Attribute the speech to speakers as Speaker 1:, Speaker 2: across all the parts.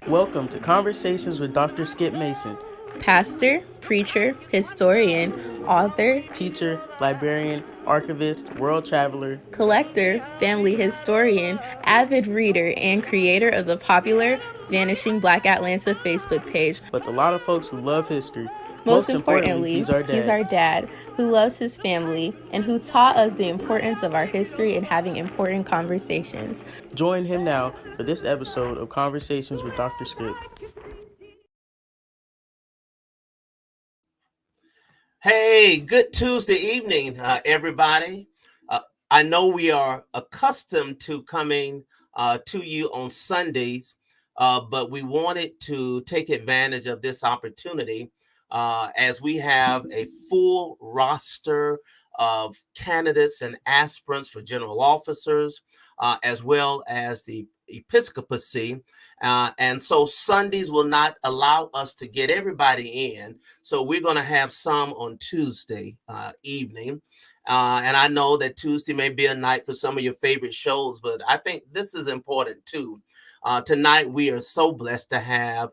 Speaker 1: Welcome to Conversations with Dr. Skip Mason,
Speaker 2: pastor, preacher, historian, author,
Speaker 1: teacher, librarian, archivist, world traveler,
Speaker 2: collector, family historian, avid reader, and creator of the popular Vanishing Black Atlanta Facebook page.
Speaker 1: But a lot of folks who love history.
Speaker 2: Most importantly,
Speaker 1: he's our
Speaker 2: dad who loves his family and who taught us the importance of our history and having important conversations.
Speaker 1: Join him now for this episode of Conversations with Dr. Skip.
Speaker 3: Hey, good Tuesday evening, everybody. I know we are accustomed to coming to you on Sundays, but we wanted to take advantage of this opportunity as we have a full roster of candidates and aspirants for general officers, as well as the Episcopacy. And so Sundays will not allow us to get everybody in. So we're going to have some on Tuesday evening. And I know that Tuesday may be a night for some of your favorite shows, but I think this is important too. Tonight, we are so blessed to have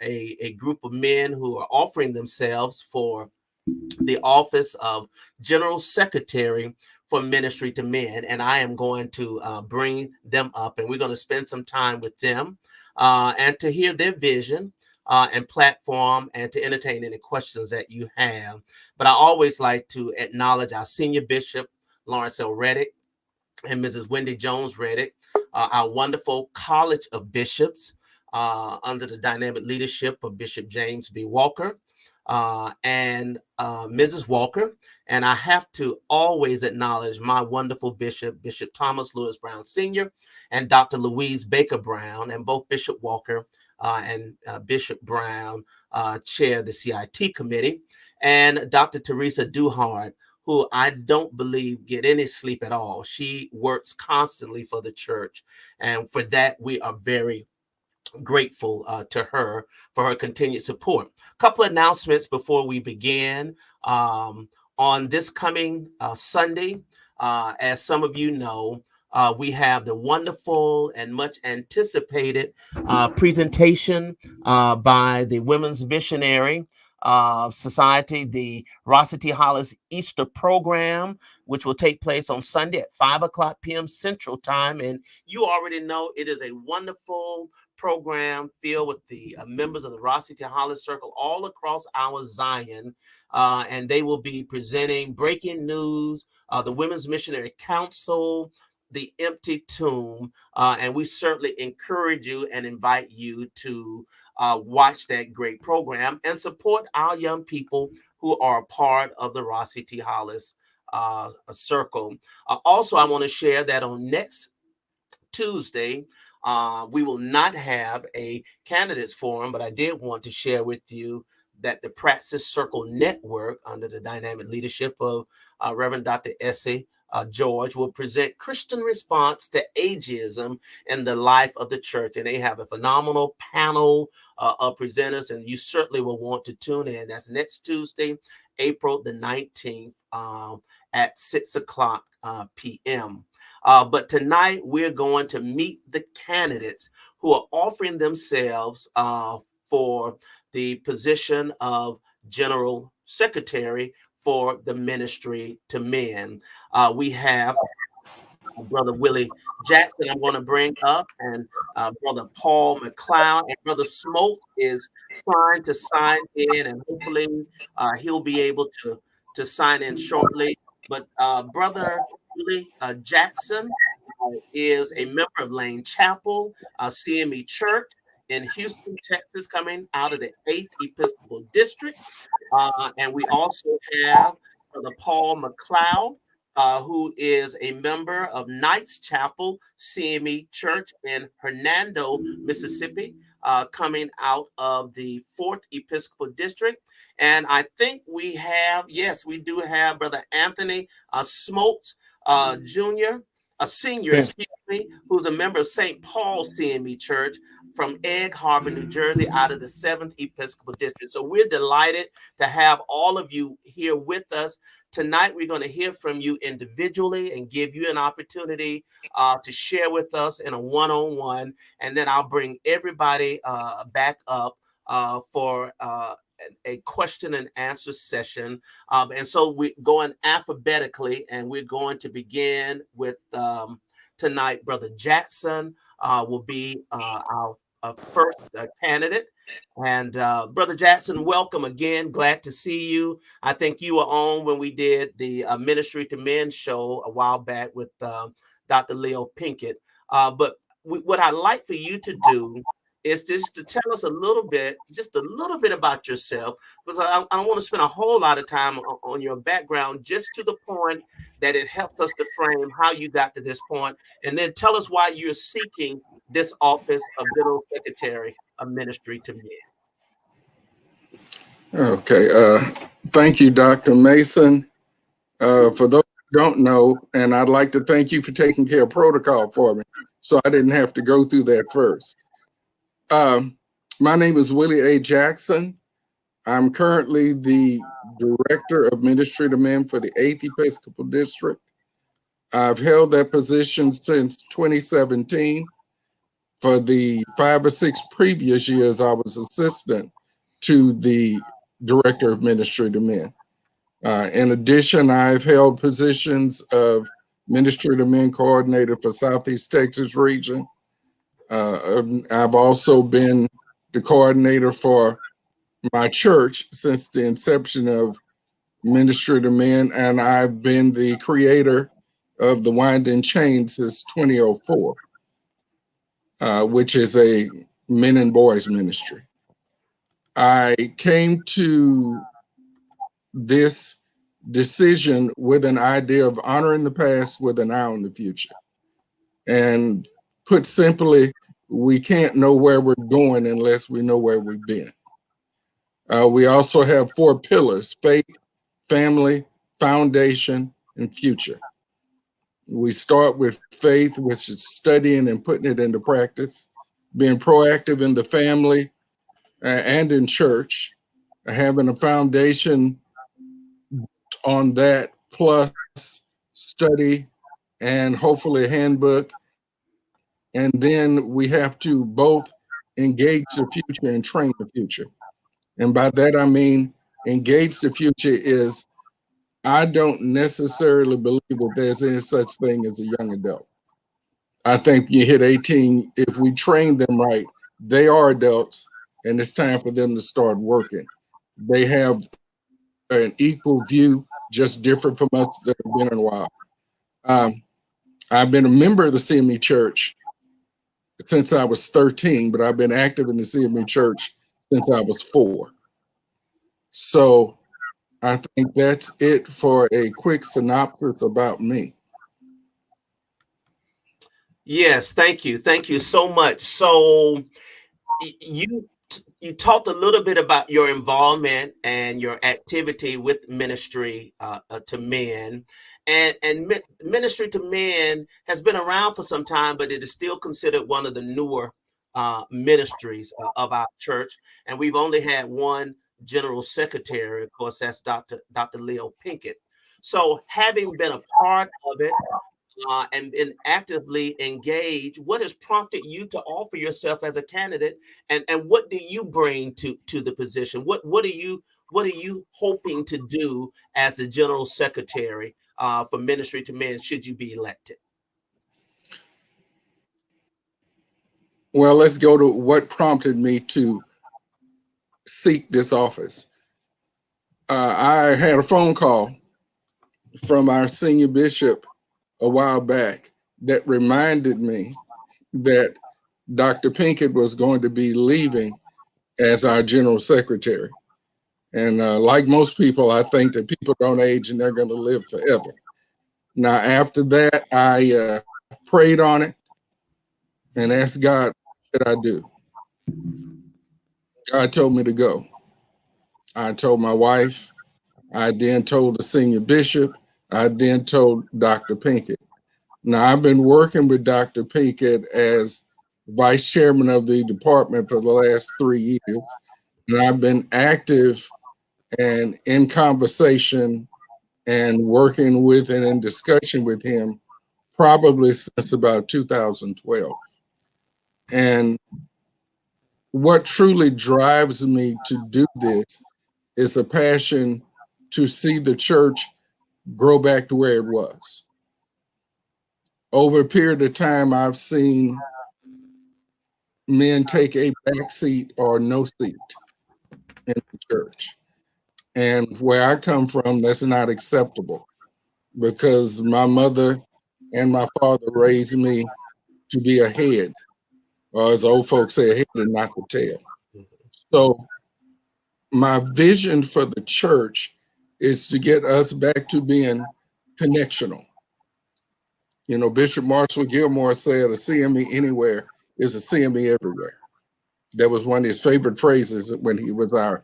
Speaker 3: a group of men who are offering themselves for the office of General Secretary for Ministry to Men. And I am going to bring them up, and we're going to spend some time with them and to hear their vision and platform and to entertain any questions that you have. But I always like to acknowledge our senior bishop, Lawrence L. Reddick, and Mrs. Wendy Jones Reddick, our wonderful College of Bishops under the dynamic leadership of Bishop James B. Walker and Mrs. Walker. And I have to always acknowledge my wonderful bishop, Bishop Thomas Lewis Brown Sr. and Dr. Louise Baker Brown, and both Bishop Walker and Bishop Brown chair the CIT committee, and Dr. Teresa Duhart, who I don't believe get any sleep at all. She works constantly for the church. And for that, we are very grateful to her for her continued support. A couple of announcements before we begin. On this coming Sunday, as some of you know, we have the wonderful and much anticipated presentation by the Women's Missionary Society, the Rossity Hollis Easter program, which will take place on Sunday at 5:00 p.m. Central Time. And you already know it is a wonderful program filled with the members of the Rossity Hollis Circle all across our Zion. And they will be presenting breaking news, the Women's Missionary Council, the empty tomb. And we certainly encourage you and invite you to watch that great program and support our young people who are a part of the Rossity Hollis Circle. Also, I want to share that on next Tuesday, we will not have a candidates forum, but I did want to share with you that the Praxis Circle Network, under the dynamic leadership of Reverend Dr. Essie George, will present Christian response to ageism in the life of the church. And they have a phenomenal panel of presenters, and you certainly will want to tune in. That's next Tuesday, April the 19th at 6:00 p.m. But tonight, we're going to meet the candidates who are offering themselves for the position of General Secretary for the Ministry to Men. We have Brother Willie Jackson I'm going to bring up, and Brother Paul McClough, and Brother Smoaks is trying to sign in, and hopefully he'll be able to sign in shortly. But Brother Willie Jackson is a member of Lane Chapel, CME Church in Houston, Texas, coming out of the 8th Episcopal District. And we also have Brother Paul McClough, who is a member of Knights Chapel, CME Church in Hernando, Mississippi, coming out of the 4th Episcopal District. And I think we have, yes, we do have Brother Anthony Smoaks Jr., a senior, excuse me, who's a member of St. Paul CME Church from Egg Harbor, New Jersey, out of the 7th Episcopal District. So we're delighted to have all of you here with us tonight we're going to hear from you individually and give you an opportunity to share with us in a one-on-one, and then I'll bring everybody back up for a question and answer session. And so we're going alphabetically, and we're going to begin with tonight. Brother Jackson will be our first candidate. And Brother Jackson, welcome again. Glad to see you. I think you were on when we did the Ministry to Men show a while back with Dr. Leo Pinkett. But what I'd like for you to do is just to tell us just a little bit about yourself, because I don't want to spend a whole lot of time on your background, just to the point that it helps us to frame how you got to this point, and then tell us why you're seeking this office of General Secretary of Ministry to Men.
Speaker 4: Okay. Thank you, Dr. Mason. For those who don't know, and I'd like to thank you for taking care of protocol for me, so I didn't have to go through that first. My name is Willie A. Jackson. I'm currently the Director of Ministry to Men for the 8th Episcopal District. I've held that position since 2017. For the 5 or 6 previous years, I was assistant to the Director of Ministry to Men. In addition, I've held positions of Ministry to Men Coordinator for Southeast Texas region. I've also been the coordinator for my church since the inception of Ministry to Men, and I've been the creator of the Winding Chain since 2004, which is a men and boys ministry. I came to this decision with an idea of honoring the past with an eye on the future. And put simply, we can't know where we're going unless we know where we've been. We also have 4 pillars: faith, family, foundation, and future. We start with faith, which is studying and putting it into practice, being proactive in the family and in church, having a foundation on that, plus study and hopefully a handbook. And then we have to both engage the future and train the future. And by that, I mean, engage the future is, I don't necessarily believe that there's any such thing as a young adult. I think you hit 18, if we train them right, they are adults, and it's time for them to start working. They have an equal view, just different from us that have been in a while. I've been a member of the CME Church since I was 13, but I've been active in the CME Church since I was 4. So I think that's it for a quick synopsis about me.
Speaker 3: Yes, thank you. Thank you so much. So you talked a little bit about your involvement and your activity with Ministry to Men. And Ministry to Men has been around for some time, but it is still considered one of the newer ministries of our church. And we've only had one General Secretary, of course, that's Dr. Leo Pinkett. So having been a part of it and been actively engaged, what has prompted you to offer yourself as a candidate, and what do you bring to the position? What are you hoping to do as the General Secretary for Ministry to Men should you be elected?
Speaker 4: Well, let's go to what prompted me to seek this office. I had a phone call from our senior bishop a while back that reminded me that Dr. Pinkett was going to be leaving as our general secretary. And like most people, I think that people don't age and they're going to live forever. Now, after that, I prayed on it and asked God, what should I do? God told me to go. I told my wife. I then told the senior bishop. I then told Dr. Pinkett. Now, I've been working with Dr. Pinkett as vice chairman of the department for the last 3 years. And I've been active and in conversation and working with and in discussion with him probably since about 2012. And what truly drives me to do this is a passion to see the church grow back to where it was. Over a period of time, I've seen men take a back seat or no seat in the church. And where I come from, that's not acceptable, because my mother and my father raised me to be a head, or as old folks say, a head and not the tail. So my vision for the church is to get us back to being connectional. You know, Bishop Marshall Gilmore said a CME anywhere is a CME everywhere. That was one of his favorite phrases when he was our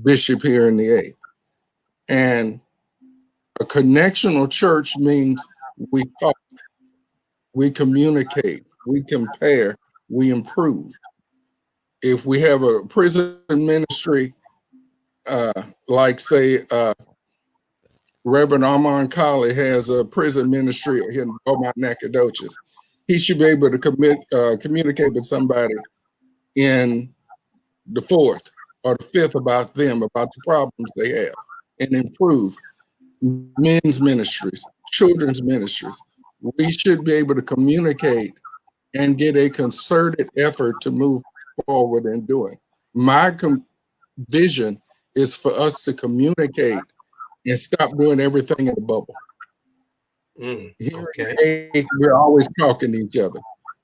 Speaker 4: bishop here in the 8th. And a connectional church means we talk, we communicate, we compare, we improve. If we have a prison ministry, like say Reverend Armand Colley has a prison ministry in Beaumont, Nacogdoches, he should be able to communicate with somebody in the 4th or the 5th about them, about the problems they have, and improve. Men's ministries, children's ministries, we should be able to communicate and get a concerted effort to move forward in doing. My vision is for us to communicate and stop doing everything in a bubble.
Speaker 3: Okay.
Speaker 4: We're always talking to each other.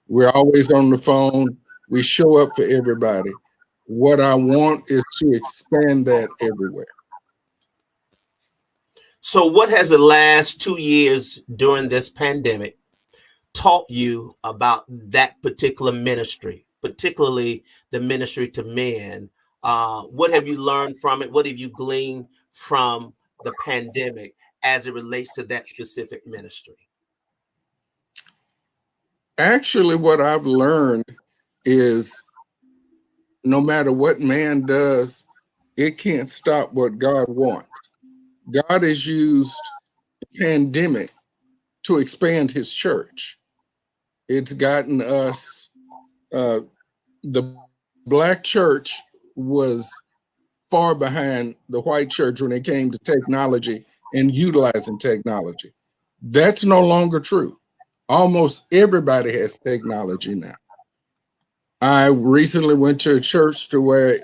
Speaker 4: We're always on the phone. We show up for everybody. What I want is to expand that everywhere.
Speaker 3: So what has the last 2 years during this pandemic taught you about that particular ministry, particularly the ministry to men? What have you learned from it? What have you gleaned from the pandemic as it relates to that specific ministry?
Speaker 4: Actually, what I've learned is no matter what man does, it can't stop what God wants. God has used the pandemic to expand his church. It's gotten us, the Black church was far behind the white church when it came to technology and utilizing technology. That's no longer true. Almost everybody has technology now. I recently went to a church to where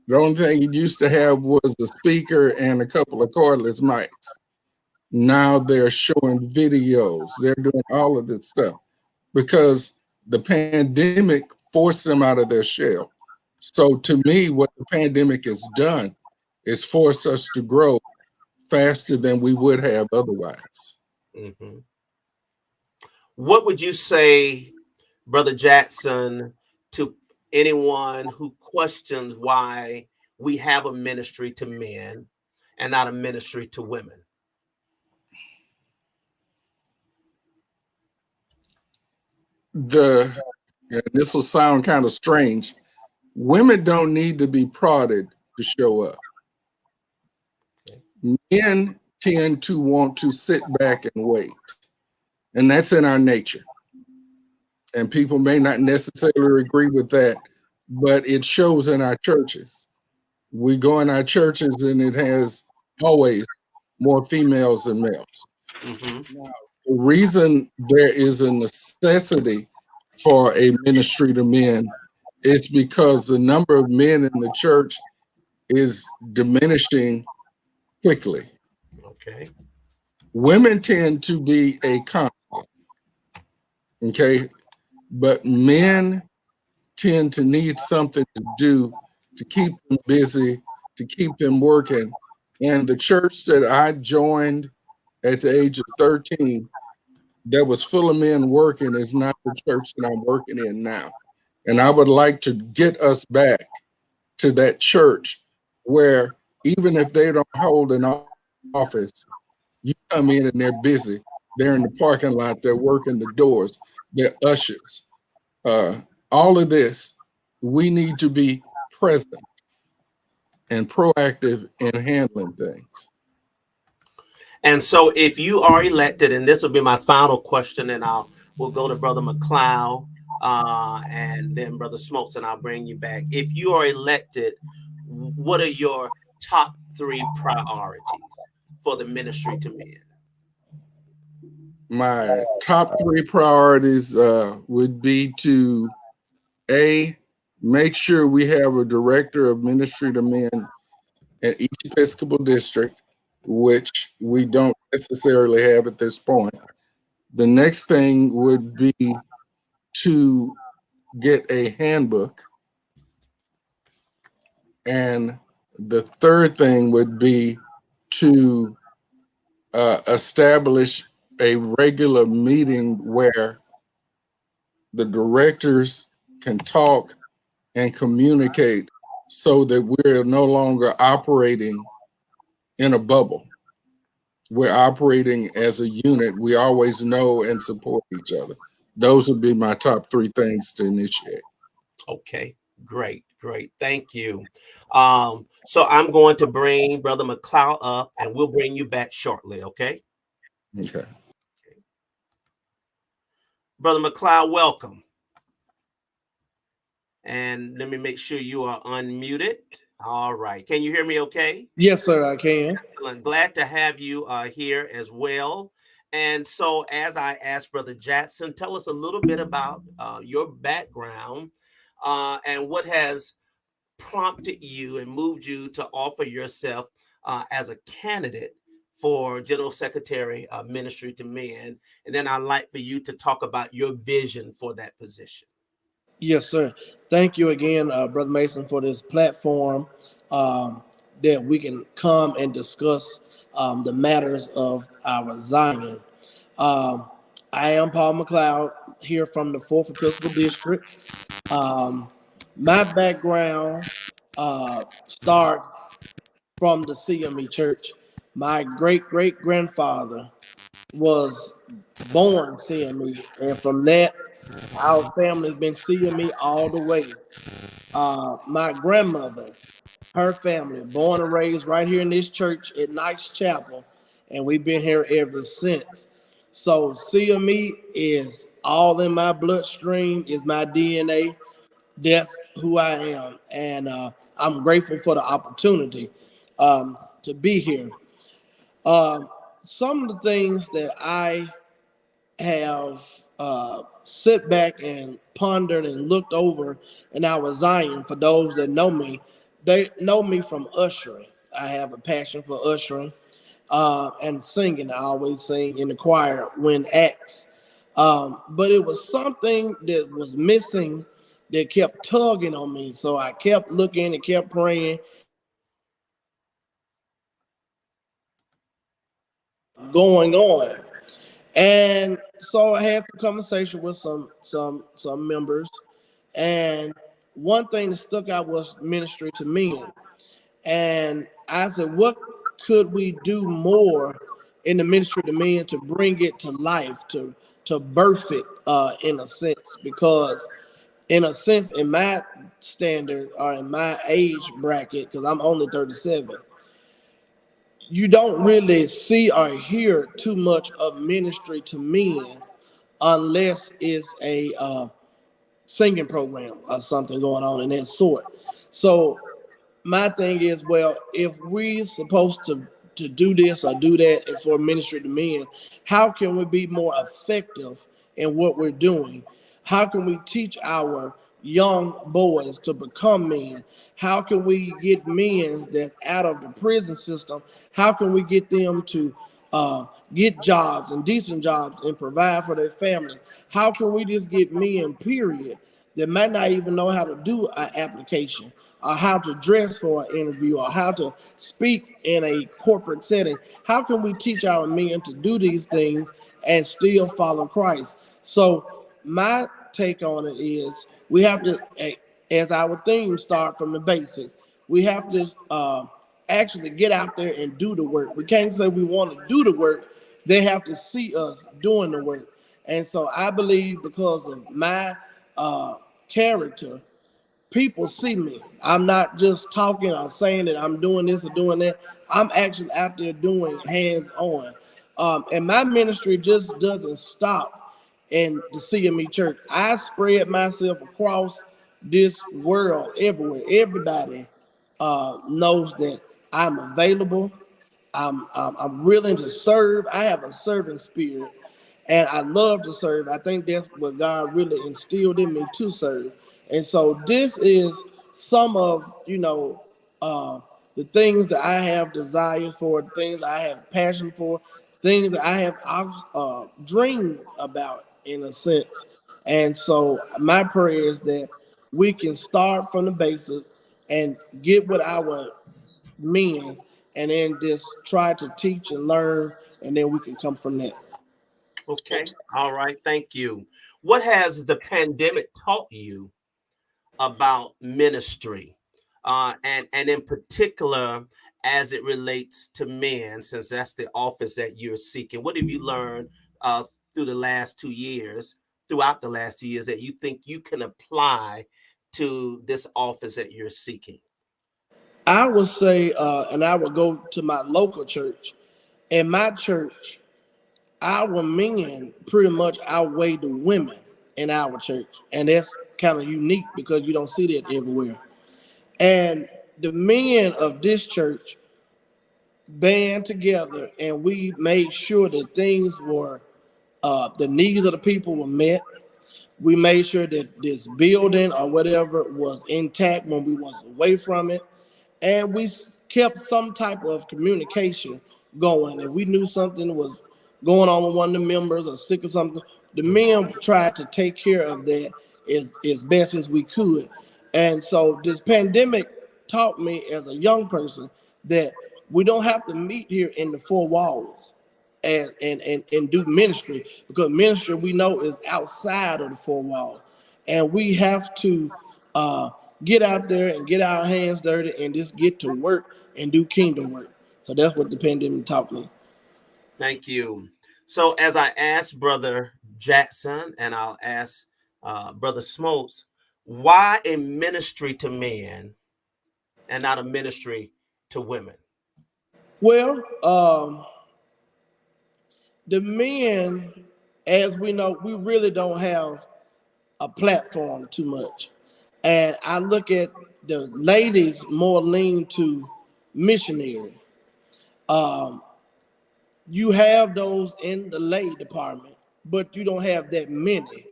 Speaker 4: the only thing you used to have was a speaker and a couple of cordless mics. Now they're showing videos. They're doing all of this stuff because the pandemic forced them out of their shell. So to me, what the pandemic has done is force us to grow faster than we would have otherwise.
Speaker 3: Mm-hmm. What would you say, Brother Jackson, to anyone who questions why we have a ministry to men and not a ministry to women?
Speaker 4: This will sound kind of strange. Women don't need to be prodded to show up. Men tend to want to sit back and wait. And that's in our nature. And people may not necessarily agree with that, but it shows in our churches. We go in our churches and it has always more females than males.
Speaker 3: Mm-hmm.
Speaker 4: Now, the reason there is a necessity for a ministry to men is because the number of men in the church is diminishing quickly.
Speaker 3: Okay.
Speaker 4: Women tend to be a constant, okay? But men tend to need something to do to keep them busy, to keep them working. And the church that I joined at the age of 13 that was full of men working is not the church that I'm working in now. And I would like to get us back to that church where even if they don't hold an office, you come in and they're busy. They're in the parking lot, they're working the doors, they're ushers. All of this, we need to be present and proactive in handling things.
Speaker 3: And so if you are elected, and this will be my final question, and we'll go to Brother McClough and then Brother Smoaks, and I'll bring you back. If you are elected, what are your top 3 priorities for the ministry to men?
Speaker 4: My top 3 priorities would be to make sure we have a director of ministry to men in each Episcopal district, which we don't necessarily have at this point. The next thing would be to get a handbook. And the third thing would be to establish a regular meeting where the directors can talk and communicate so that we're no longer operating in a bubble. We're operating as a unit. We always know and support each other. Those would be my top 3 things to initiate.
Speaker 3: Okay, great. Thank you. So I'm going to bring Brother McClough up, and we'll bring you back shortly, okay?
Speaker 4: Okay.
Speaker 3: Brother McClough, welcome. And let me make sure you are unmuted. All right. Can you hear me okay?
Speaker 5: Yes, sir, I can.
Speaker 3: Excellent. Glad to have you here as well. And so as I asked Brother Jackson, tell us a little bit about your background and what has prompted you and moved you to offer yourself as a candidate for General Secretary of Ministry to Men. And then I'd like for you to talk about your vision for that position.
Speaker 5: Yes, sir. Thank you again, Brother Mason, for this platform that we can come and discuss the matters of our Zion. I am Paul McClough, here from the 4th Episcopal District. My background starts from the CME Church. My great-great-grandfather was born CME, and from that, our family's been CME all the way. My grandmother, her family, born and raised right here in this church at Knight's Chapel, and we've been here ever since. So CME is all in my bloodstream, is my DNA. That's who I am, and I'm grateful for the opportunity to be here. Some of the things that I have sit back and pondered and looked over in our Zion, for those that know me, they know me from ushering. I have a passion for ushering and singing. I always sing in the choir when asked. But it was something that was missing that kept tugging on me. So I kept looking and kept praying. Going on. And so I had some conversation with some members, and one thing that stuck out was ministry to men. And I said, what could we do more in the ministry to men to bring it to life, to birth it in a sense? Because in a sense, in my standard or in my age bracket, because I'm only 37, you don't really see or hear too much of ministry to men unless it's a singing program or something going on in that sort. So my thing is, well, if we're supposed to do this or do that as for ministry to men, how can we be more effective in what we're doing? How can we teach our young boys to become men? How can we get men that's out of the prison system? How can we get them to get jobs and decent jobs and provide for their family? How can we just get men, period, that might not even know how to do an application or how to dress for an interview or how to speak in a corporate setting? How can we teach our men to do these things and still follow Christ? So my take on it is we have to, as our theme, start from the basics. We have to actually get out there and do the work. We can't say we want to do the work. They have to see us doing the work. And so I believe because of my character, people see me. I'm not just talking or saying that I'm doing this or doing that. I'm actually out there doing hands-on. And my ministry just doesn't stop in the CME Church. I spread myself across this world everywhere. Everybody knows that I'm available. I'm willing to serve. I have a servant spirit, and I love to serve. I think that's what God really instilled in me, to serve. And so this is some of, the things that I have desires for, things I have passion for, things that I have dreamed about, in a sense. And so my prayer is that we can start from the basics and get with our men, and then just try to teach and learn, and then we can come from there.
Speaker 3: Okay. All right. Thank you. What has the pandemic taught you about ministry, and in particular as it relates to men, since that's the office that you're seeking? What have you learned throughout the last 2 years that you think you can apply to this office that you're seeking?
Speaker 5: I would say, and I would go to my local church. In my church, our men pretty much outweigh the women in our church, and that's kind of unique because you don't see that everywhere. And the men of this church band together, and we made sure that things were, the needs of the people were met. We made sure that this building or whatever was intact when we was away from it, and we kept some type of communication going. If we knew something was going on with one of the members or sick or something, the men tried to take care of that as best as we could. And so this pandemic taught me as a young person that we don't have to meet here in the four walls and do ministry, because ministry, we know, is outside of the four walls, and we have to get out there and get our hands dirty and just get to work and do kingdom work. So that's what the pandemic taught me.
Speaker 3: Thank you. So as I asked Brother Jackson, and I'll ask Brother Smoaks, why a ministry to men and not a ministry to women?
Speaker 5: Well, the men, as we know, we really don't have a platform too much. And I look at the ladies more lean to missionary. You have those in the lay department, but you don't have that many.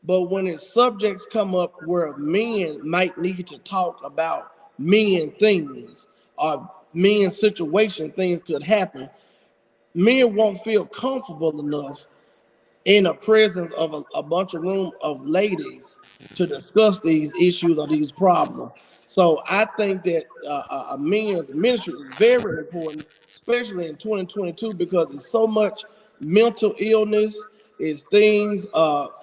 Speaker 5: But when its subjects come up where men might need to talk about men things or men situation, things could happen, men won't feel comfortable enough in the presence of a bunch of room of ladies to discuss these issues or these problems. So I think that a men's ministry is very important, especially in 2022, because there's so much mental illness, is things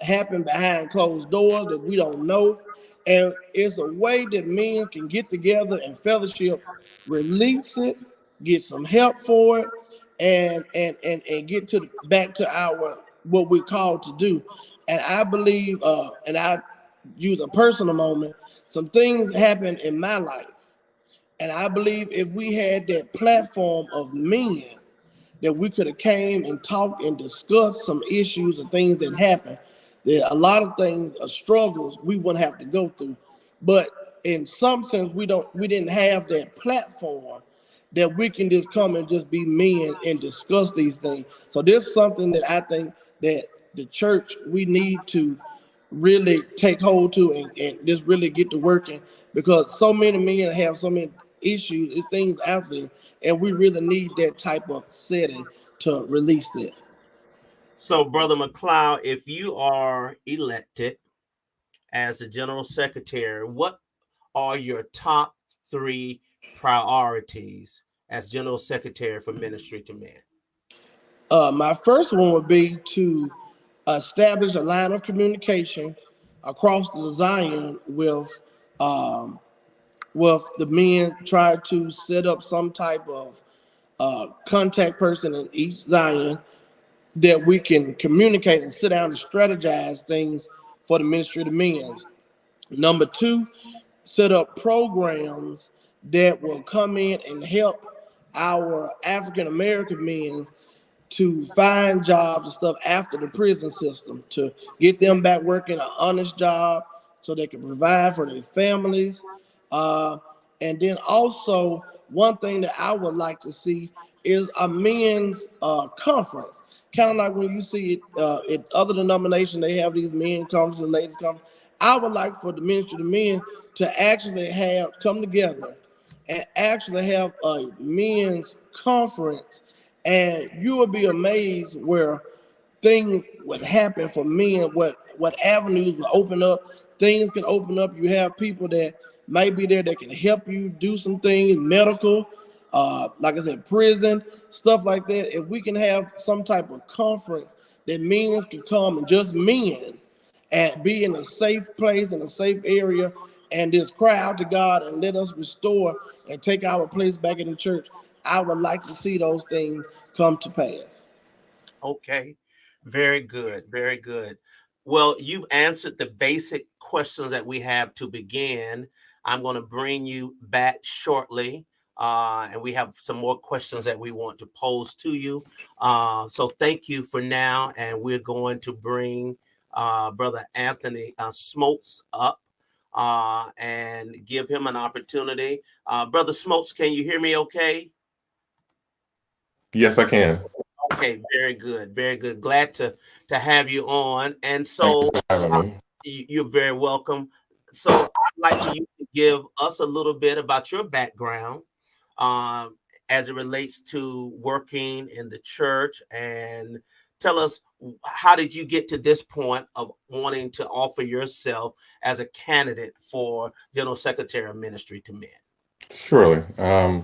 Speaker 5: happen behind closed doors that we don't know. And it's a way that men can get together and fellowship, release it, get some help for it, and get to back to our what we're called to do. And I believe, and I use a personal moment, some things happened in my life. And I believe if we had that platform of men, that we could have came and talked and discussed some issues and things that happened, that a lot of things, struggles we wouldn't have to go through. But in some sense, we didn't have that platform that we can just come and just be men and discuss these things. So there's something that I think that the church, we need to really take hold to and just really get to working, because so many men have so many issues and things out there, and we really need that type of setting to release that.
Speaker 3: So, Brother McClough, if you are elected as the General Secretary, what are your top 3 priorities as General Secretary for Ministry to Men?
Speaker 5: My first one would be to establish a line of communication across the Zion with the men, try to set up some type of contact person in each Zion that we can communicate and sit down and strategize things for the ministry of the men. Number 2, set up programs that will come in and help our African American men to find jobs and stuff after the prison system, to get them back working an honest job so they can provide for their families. And then also, one thing that I would like to see is a men's conference. Kind of like when you see it in other denominations, they have these men conferences and ladies conferences. I would like for the ministry of men to actually come together and actually have a men's conference, and you would be amazed where things would happen for men, what avenues will open up, things can open up. You have people that might be there that can help you do some things, medical, like I said, prison, stuff like that. If we can have some type of conference that men can come, and just men, and be in a safe place, in a safe area, and just cry out to God and let us restore and take our place back in the church, I would like to see those things come to pass.
Speaker 3: Okay. Very good. Very good. Well, you've answered the basic questions that we have to begin. I'm going to bring you back shortly. And we have some more questions that we want to pose to you. So thank you for now. And we're going to bring Brother Anthony Smoaks up and give him an opportunity. Brother Smoaks, can you hear me okay?
Speaker 6: Yes, I can.
Speaker 3: Okay, very good, very good. Glad to have you on. And so you're very welcome. So I'd like for you to give us a little bit about your background as it relates to working in the church, and tell us, how did you get to this point of wanting to offer yourself as a candidate for General Secretary of Ministry to Men?
Speaker 6: Surely. I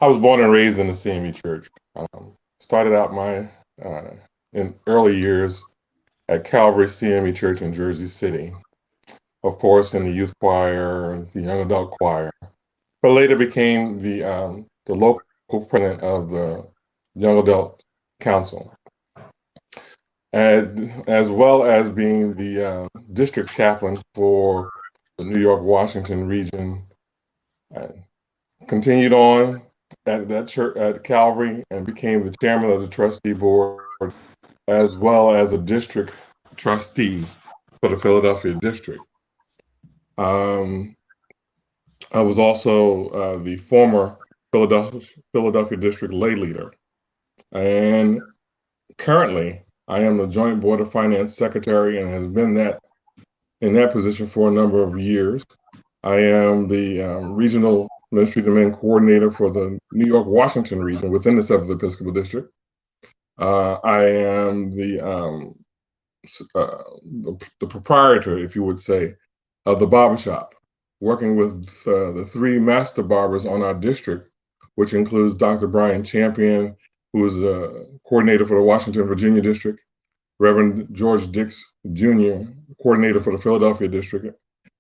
Speaker 6: was born and raised in the CME Church. Started out my in early years at Calvary CME Church in Jersey City. Of course, in the youth choir, the young adult choir, but later became the local president of the Young Adult Council, as well as being the district chaplain for the New York, Washington region. Continued on at that church at Calvary and became the chairman of the trustee board, as well as a district trustee for the Philadelphia district. I was also the former Philadelphia district lay leader, and currently I am the joint board of finance secretary and has been in that position for a number of years. I am the regional ministry to men coordinator for the New York, Washington region within the 7th Episcopal District. I am the proprietor, if you would say, of the barbershop, working with the 3 master barbers on our district, which includes Dr. Brian Champion, who is the coordinator for the Washington, Virginia district, Reverend George Dix Jr., coordinator for the Philadelphia district,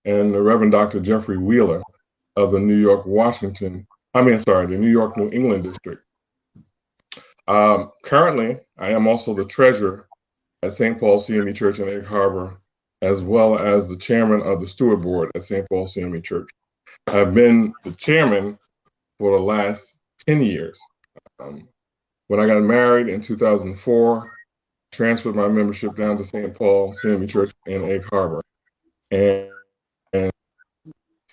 Speaker 6: and the Reverend Dr. Jeffrey Wheeler of the New York, the New York, New England district. Currently, I am also the treasurer at St. Paul CME Church in Egg Harbor, as well as the chairman of the steward board at St. Paul CME Church. I've been the chairman for the last 10 years. When I got married in 2004, transferred my membership down to St. Paul CME Church in Egg Harbor, and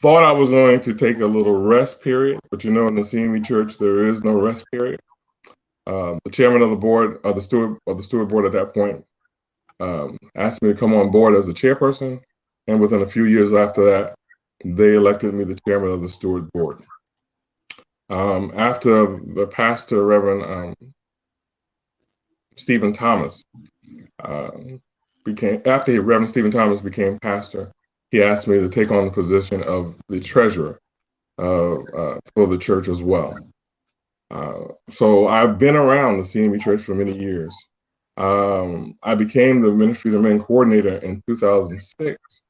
Speaker 6: thought I was going to take a little rest period, but in the CME Church there is no rest period. The chairman of the board, of the steward board at that point, asked me to come on board as the chairperson, and within a few years after that, they elected me the chairman of the steward board. After the pastor, Reverend Stephen Thomas, Reverend Stephen Thomas became pastor, he asked me to take on the position of the treasurer for the church as well. So I've been around the CME Church for many years. I became the Ministry to Men coordinator in 2006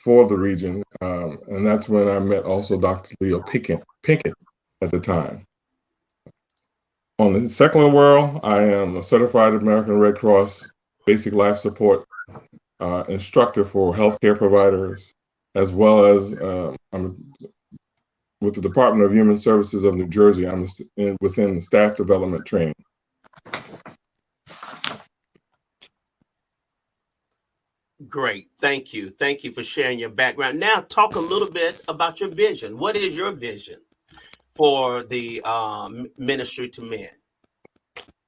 Speaker 6: for the region, and that's when I met also Dr. Leo Pinkett at the time. On the secular world, I am a certified American Red Cross basic life support instructor for healthcare providers, as well as I'm with the Department of Human Services of New Jersey. I'm within the staff development training.
Speaker 3: Great. Thank you. Thank you for sharing your background. Now, talk a little bit about your vision. What is your vision for the ministry to men?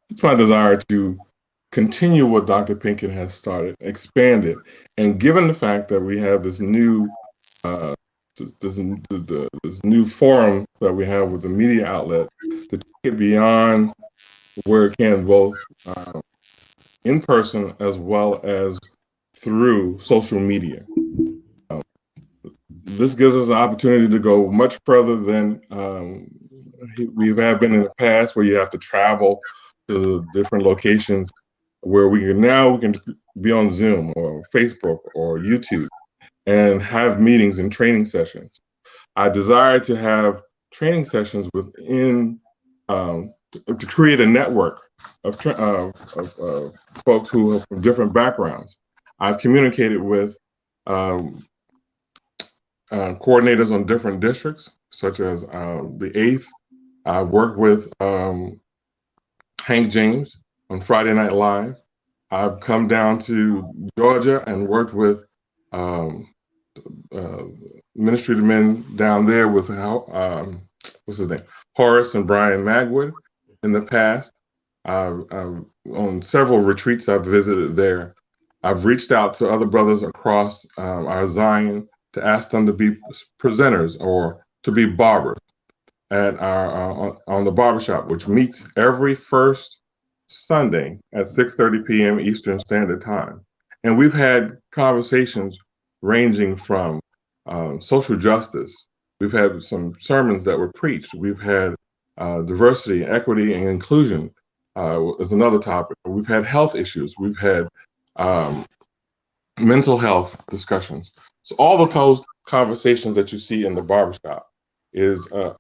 Speaker 6: It's my desire to continue what Dr. Pinkett has started, expand it, and given the fact that we have this new this new forum that we have with the media outlet, to take it beyond where it can, both in person as well as through social media. This gives us an opportunity to go much further than we have been in the past, where you have to travel to different locations, where we can be on Zoom or Facebook or YouTube and have meetings and training sessions. I desire to have training sessions within to create a network of folks who are from different backgrounds. I've communicated with coordinators on different districts, such as the 8th. I worked with Hank James on Friday Night Live. I've come down to Georgia and worked with Ministry to Men down there with what's his name, Horace and Brian Magwood in the past. On several retreats I've visited there. I've reached out to other brothers across our Zion to ask them to be presenters or to be barbers at our on the barbershop, which meets every first Sunday at 6:30 p.m. Eastern Standard Time. And we've had conversations ranging from social justice. We've had some sermons that were preached. We've had diversity, equity, and inclusion is another topic. We've had health issues. We've had mental health discussions. So all of those conversations that you see in the barbershop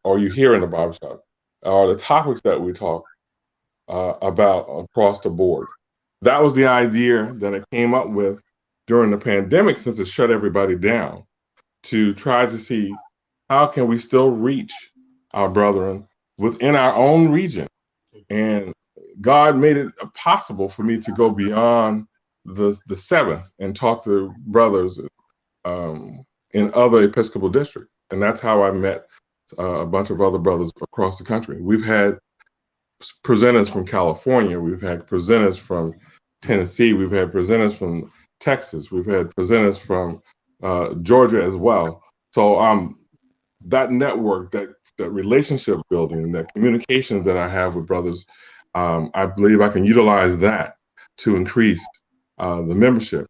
Speaker 6: or you hear in the barbershop, are the topics that we talk about across the board. That was the idea that I came up with during the pandemic, since it shut everybody down, to try to see how can we still reach our brethren within our own region. And God made it possible for me to go beyond the 7th and talk to brothers in other Episcopal districts. And that's how I met a bunch of other brothers across the country. We've had presenters from California. We've had presenters from Tennessee. We've had presenters from Texas. We've had presenters from Georgia as well. So that network, that relationship building, that communication that I have with brothers, I believe I can utilize that to increase the membership.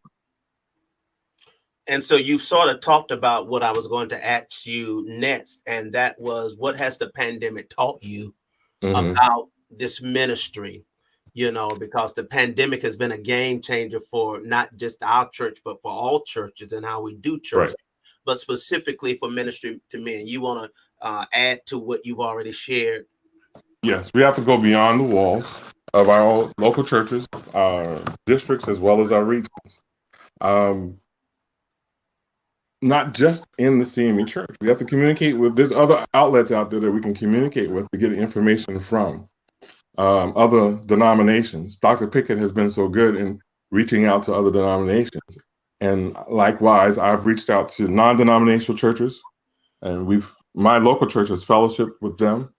Speaker 3: And so you sort of talked about what I was going to ask you next, and that was, what has the pandemic taught you about this ministry? You know, because the pandemic has been a game changer for not just our church, but for all churches and how we do church, right, but specifically for ministry to men. You want to add to what you've already shared?
Speaker 6: Yes, we have to go beyond the walls of our local churches, our districts, as well as our regions. Not just in the CME Church. We have to communicate with, there's other outlets out there that we can communicate with to get information from. Other denominations. Dr. Pinkett has been so good in reaching out to other denominations. And likewise, I've reached out to non-denominational churches, and my local church has fellowship with them.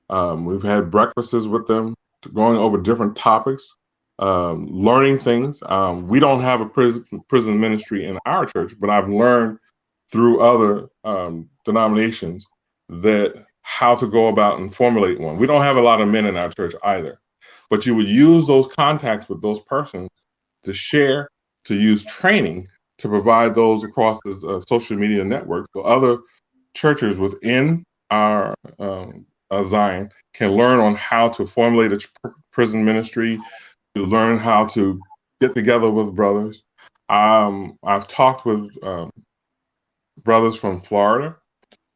Speaker 6: We've had breakfasts with them, going over different topics, learning things. We don't have a prison ministry in our church, but I've learned through other denominations that how to go about and formulate one. We don't have a lot of men in our church either, but you would use those contacts with those persons to share, to use training, to provide those across the social media network, so other churches within our Zion can learn on how to formulate a prison ministry, to learn how to get together with brothers. I've talked with brothers from Florida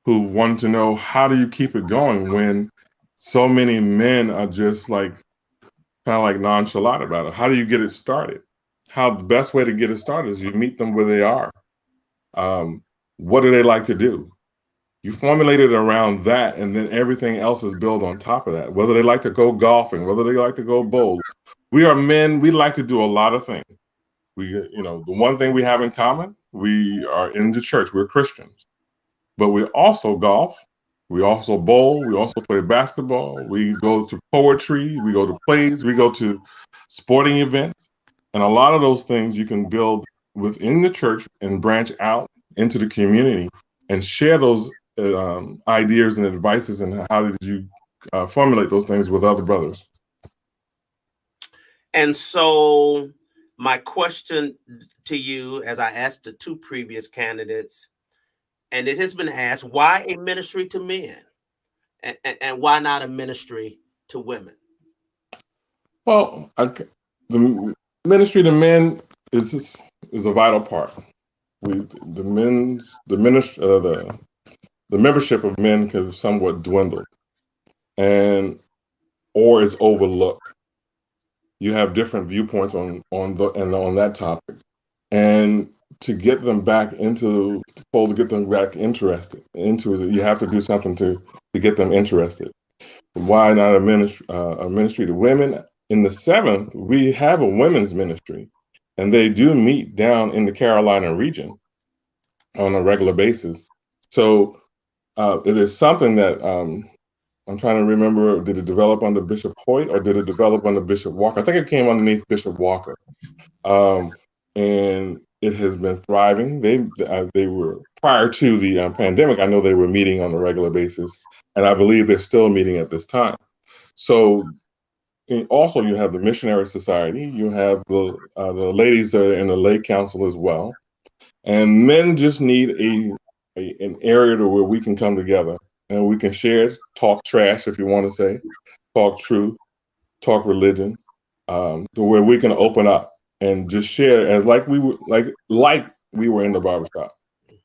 Speaker 6: who wanted to know, how do you keep it going when so many men are just like kind of like nonchalant about it? How do you get it started? How the best way to get it started is you meet them where they are. What do they like to do? You formulate it around that, and then everything else is built on top of that. Whether they like to go golfing, whether they like to go bowl. We are men. We like to do a lot of things. The one thing we have in common, we are in the church. We're Christians, but we also golf. We also bowl. We also play basketball. We go to poetry. We go to plays. We go to sporting events. And a lot of those things you can build within the church and branch out into the community and share those ideas and advices, and how did you formulate those things with other brothers.
Speaker 3: And so my question to you, as I asked the two previous candidates, and it has been asked, why a ministry to men and why not a ministry to women?
Speaker 6: Well, the ministry to men is a vital part. The membership of men can somewhat dwindle, or is overlooked. You have different viewpoints on that topic, and to get them back into the fold, to get them back interested into it, you have to do something to get them interested. Why not a ministry to women? In the 7th, we have a women's ministry, and they do meet down in the Carolina region on a regular basis. So it is something that I'm trying to remember, did it develop under Bishop Hoyt or did it develop under Bishop Walker? I think it came underneath Bishop Walker. And it has been thriving. They were, prior to the pandemic, I know they were meeting on a regular basis, and I believe they're still meeting at this time. So also you have the Missionary Society, you have the ladies that are in the lay council as well. And men just need an area to where we can come together and we can share, talk trash, if you want to say, talk truth, talk religion, to where we can open up and just share as like we were in the barbershop.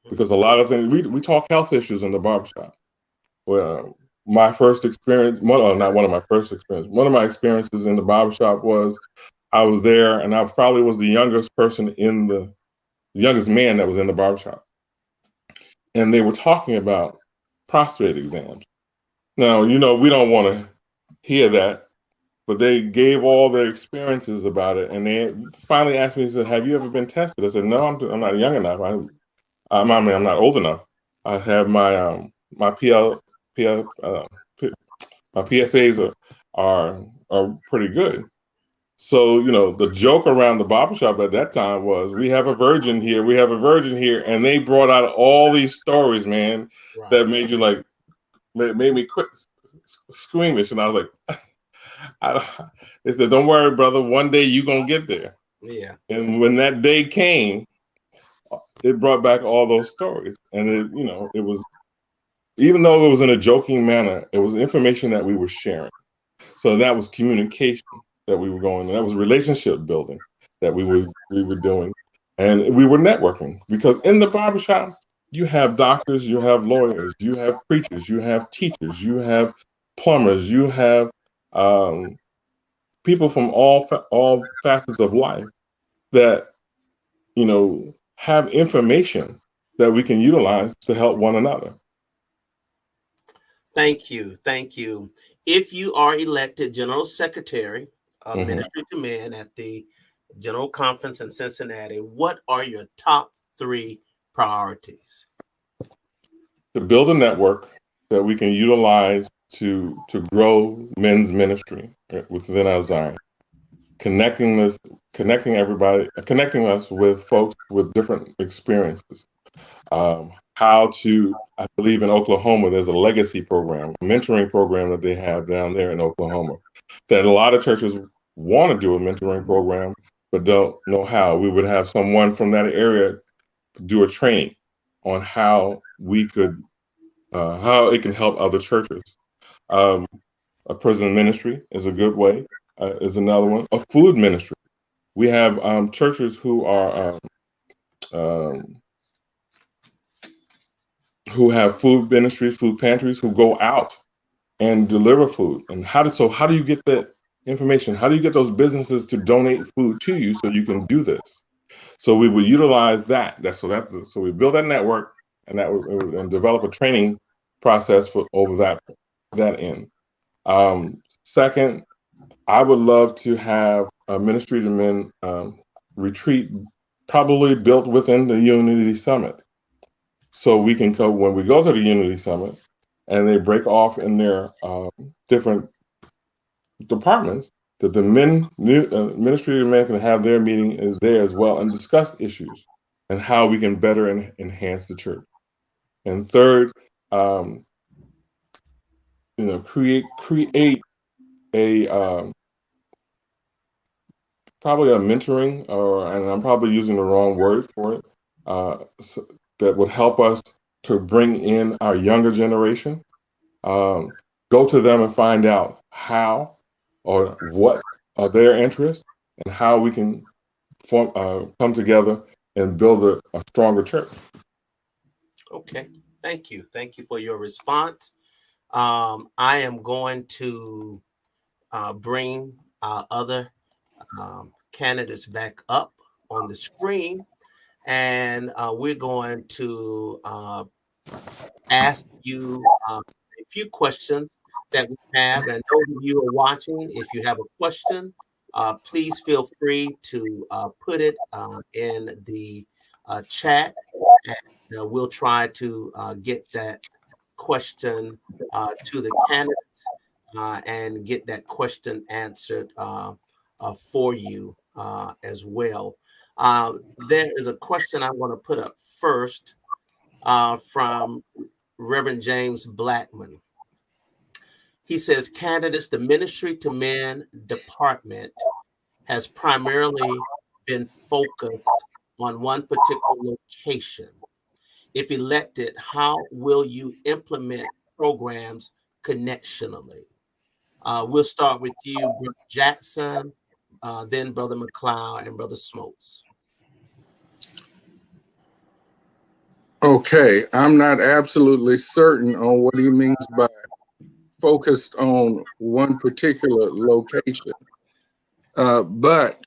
Speaker 6: Because a lot of things, we talk health issues in the barbershop. Well, my first experience, one of my experiences in the barbershop was I was there, and I probably was the youngest man that was in the barbershop. And they were talking about prostate exams. Now, we don't want to hear that, but they gave all their experiences about it. And they finally asked me, said, have you ever been tested? I said, no, I'm not young enough. I'm not old enough. I have my PSAs are pretty good. So, the joke around the barbershop at that time was, we have a virgin here, and they brought out all these stories, man, right, that made you made me quit squeamish. And I was like, they said, don't worry, brother, one day you're going to get there. Yeah. And when that day came, it brought back all those stories. And it was, even though it was in a joking manner, it was information that we were sharing. So that was communication that we were going, and that was relationship building that we were doing, and we were networking, because in the barbershop you have doctors, you have lawyers, you have preachers, you have teachers, you have plumbers, you have people from all facets of life that have information that we can utilize to help one another.
Speaker 3: Thank you. If you are elected General Secretary of Ministry to Men at the General Conference in Cincinnati, what are your top 3 priorities?
Speaker 6: To build a network that we can utilize to grow men's ministry within our Zion, connecting us with folks with different experiences. I believe in Oklahoma, there's a legacy program, a mentoring program that they have down there in Oklahoma, that a lot of churches want to do a mentoring program, but don't know how. We would have someone from that area do a training on how we could, how it can help other churches. A prison ministry is a good way, is another one. A food ministry. We have churches who are, who have food ministries, food pantries, who go out and deliver food. And how do you get that information? How do you get those businesses to donate food to you so you can do this? So we will utilize that. So we build that network, and develop a training process for over that end. Second, I would love to have a Ministry to Men retreat, probably built within the Unity Summit, so we can go when we go to the Unity Summit, and they break off in their different departments, that the Ministry to Men can have their meeting there as well and discuss issues and how we can better enhance the church. And third, create a probably a mentoring, and I'm probably using the wrong word for it, that would help us to bring in our younger generation, go to them and find out how or what are their interests and how we can come together and build a stronger church.
Speaker 3: Okay, thank you. Thank you for your response. I am going to bring our other candidates back up on the screen, and we're going to ask you a few questions that we have. And those of you who are watching, if you have a question, please feel free to put it in the chat, and we'll try to get that question to the candidates and get that question answered for you as well. There is a question I want to put up first from Reverend James Blackman. He says, candidates, the Ministry to Men department has primarily been focused on one particular location. If elected, how will you implement programs connectionally? We'll start with you, Brother Jackson, then Brother McClough, and Brother Smoaks.
Speaker 4: Okay, I'm not absolutely certain on what he means by focused on one particular location. But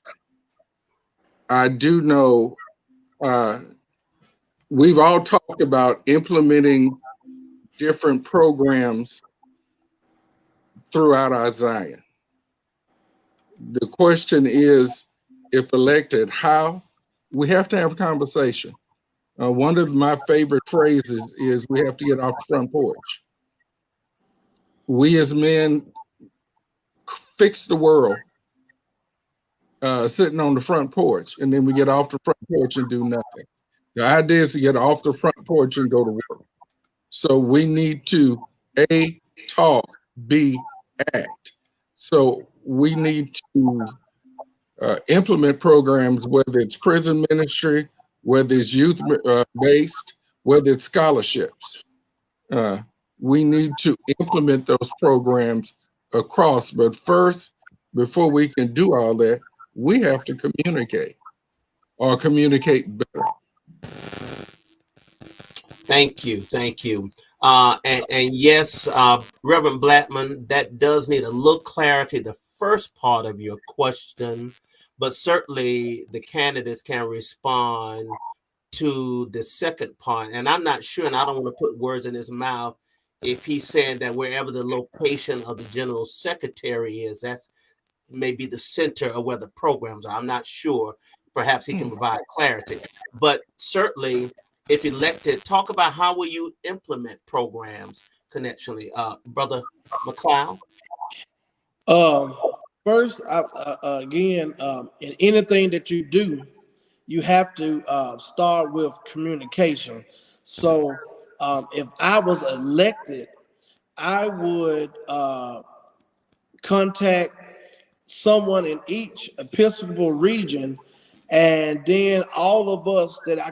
Speaker 4: I do know we've all talked about implementing different programs throughout our Zion. The question is, if elected, how? We have to have a conversation. One of my favorite phrases is we have to get off the front porch. We as men fix the world sitting on the front porch, and then we get off the front porch and do nothing. The idea is to get off the front porch and go to work. So we need to A, talk, B, act. So we need to implement programs, whether it's prison ministry, whether it's youth based, whether it's scholarships. We need to implement those programs across. But first, before we can do all that, we have to communicate or communicate better.
Speaker 3: Thank you. Thank you. And yes, Reverend Blackman, that does need a little clarity, the first part of your question, but certainly the candidates can respond to the second part. And I'm not sure, and I don't want to put words in his mouth, if he's saying that wherever the location of the general secretary is, that's maybe the center of where the programs are. I'm not sure. Perhaps he can provide clarity. But certainly, if elected, talk about how will you implement programs connectionally. Brother McClough?
Speaker 5: First, again, in anything that you do, you have to start with communication. So if I was elected, I would contact someone in each Episcopal region, and then all of us that I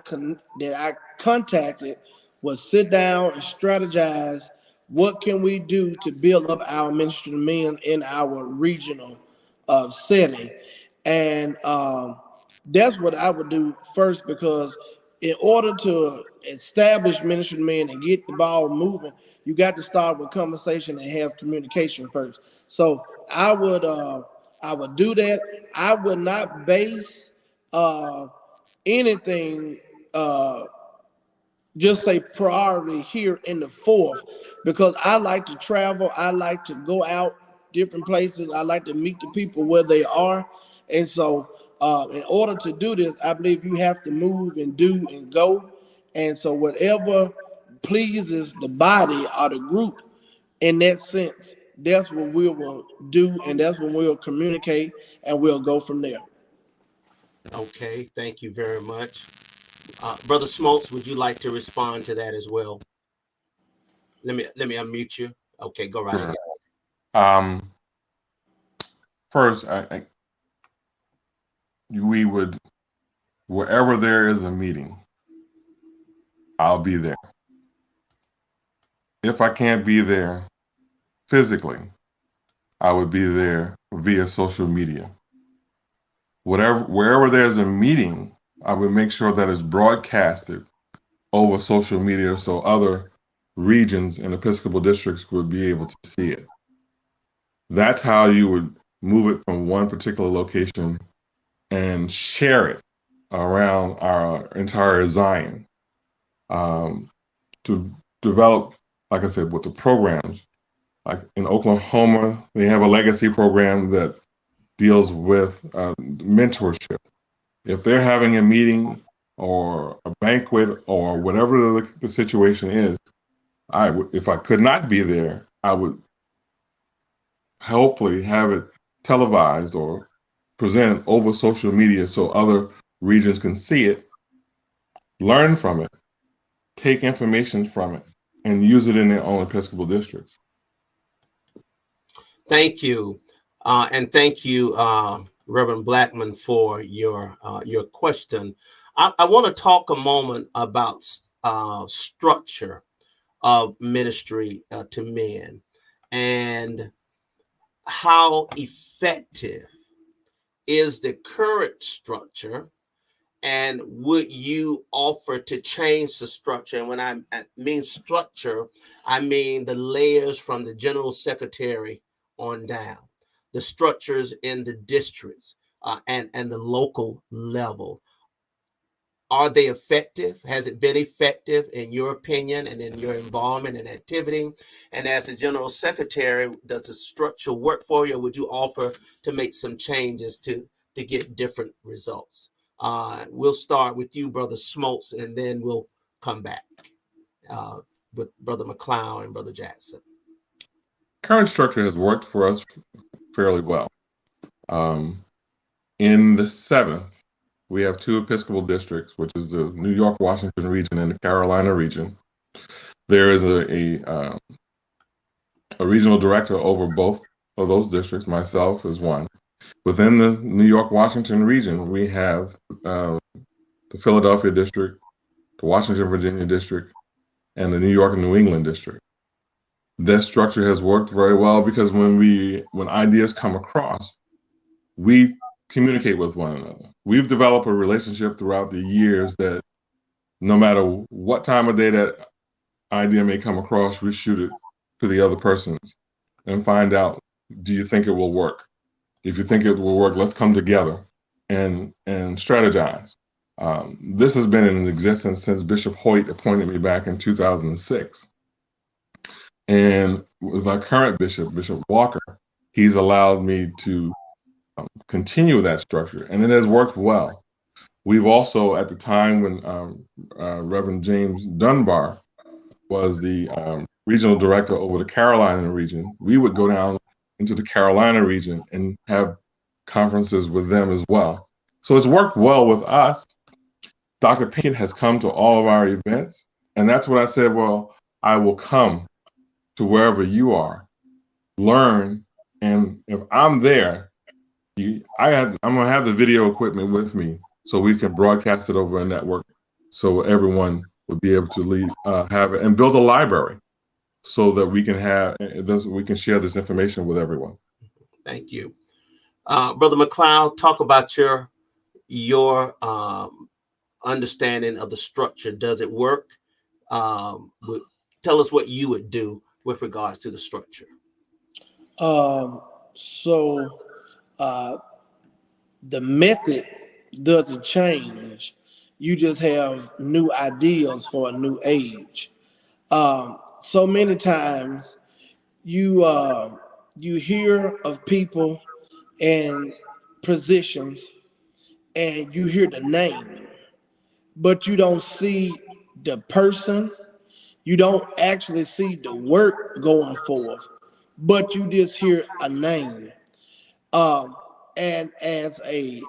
Speaker 5: contacted would sit down and strategize what can we do to build up our ministry to men in our regional setting. And that's what I would do first, because in order to establish ministry to men and get the ball moving, you got to start with conversation and have communication first. So I would do that. I would not base anything just say priority here in the fourth, because I like to travel. I like to go out different places. I like to meet the people where they are. And so in order to do this, I believe you have to move and do and go. And so whatever pleases the body or the group in that sense, that's what we will do, and that's when we'll communicate, and we'll go from there.
Speaker 3: Okay, thank you very much. Brother Smoaks, would you like to respond to that as well? Let me unmute you. Okay, go right ahead.
Speaker 6: First, we would, wherever there is a meeting, I'll be there. If I can't be there physically, I would be there via social media. Wherever there's a meeting, I would make sure that it's broadcasted over social media so other regions and Episcopal districts would be able to see it. That's how you would move it from one particular location and share it around our entire Zion, to develop, like I said, with the programs. Like in Oklahoma, they have a legacy program that deals with mentorship. If they're having a meeting or a banquet or whatever the situation is, if I could not be there, I would hopefully have it televised or presented over social media so other regions can see it, learn from it, take information from it, and use it in their own Episcopal districts.
Speaker 3: Thank you. And thank you, Reverend Blackman, for your question. I want to talk a moment about structure of ministry to men, and how effective is the current structure, and would you offer to change the structure? And when I mean structure, I mean the layers from the general secretary on down, the structures in the districts and the local level. Are they effective? Has it been effective in your opinion and in your involvement and activity? And as a general secretary, does the structure work for you, or would you offer to make some changes to get different results? We'll start with you, Brother Smoaks, and then we'll come back with Brother McClough and Brother Jackson.
Speaker 6: Current structure has worked for us fairly well. In the 7th, we have 2 Episcopal districts, which is the New York, Washington region and the Carolina region. There is a regional director over both of those districts. Myself is one. Within the New York, Washington region, we have the Philadelphia district, the Washington, Virginia district, and the New York and New England district. That structure has worked very well because when ideas come across, we communicate with one another. We've developed a relationship throughout the years that no matter what time of day that idea may come across, we shoot it to the other persons and find out, do you think it will work? If you think it will work, let's come together and strategize. This has been in existence since Bishop Hoyt appointed me back in 2006. And with our current bishop, Bishop Walker, he's allowed me to continue that structure, and it has worked well. We've also, at the time when Reverend James Dunbar was the regional director over the Carolina region, we would go down into the Carolina region and have conferences with them as well. So it's worked well with us. Dr. Pinkett has come to all of our events, and that's what I said, well, I will come to wherever you are, learn, and if I'm there, I'm gonna have the video equipment with me so we can broadcast it over a network, so everyone would be able to have it and build a library so that we can share this information with everyone.
Speaker 3: Thank you, Brother McClough. Talk about your understanding of the structure. Does it work? Tell us what you would do with regards to the structure.
Speaker 5: The method doesn't change. You just have new ideas for a new age. So many times you hear of people and positions, and you hear the name, but you don't see the person. You don't actually see the work going forth, but you just hear a name. And as a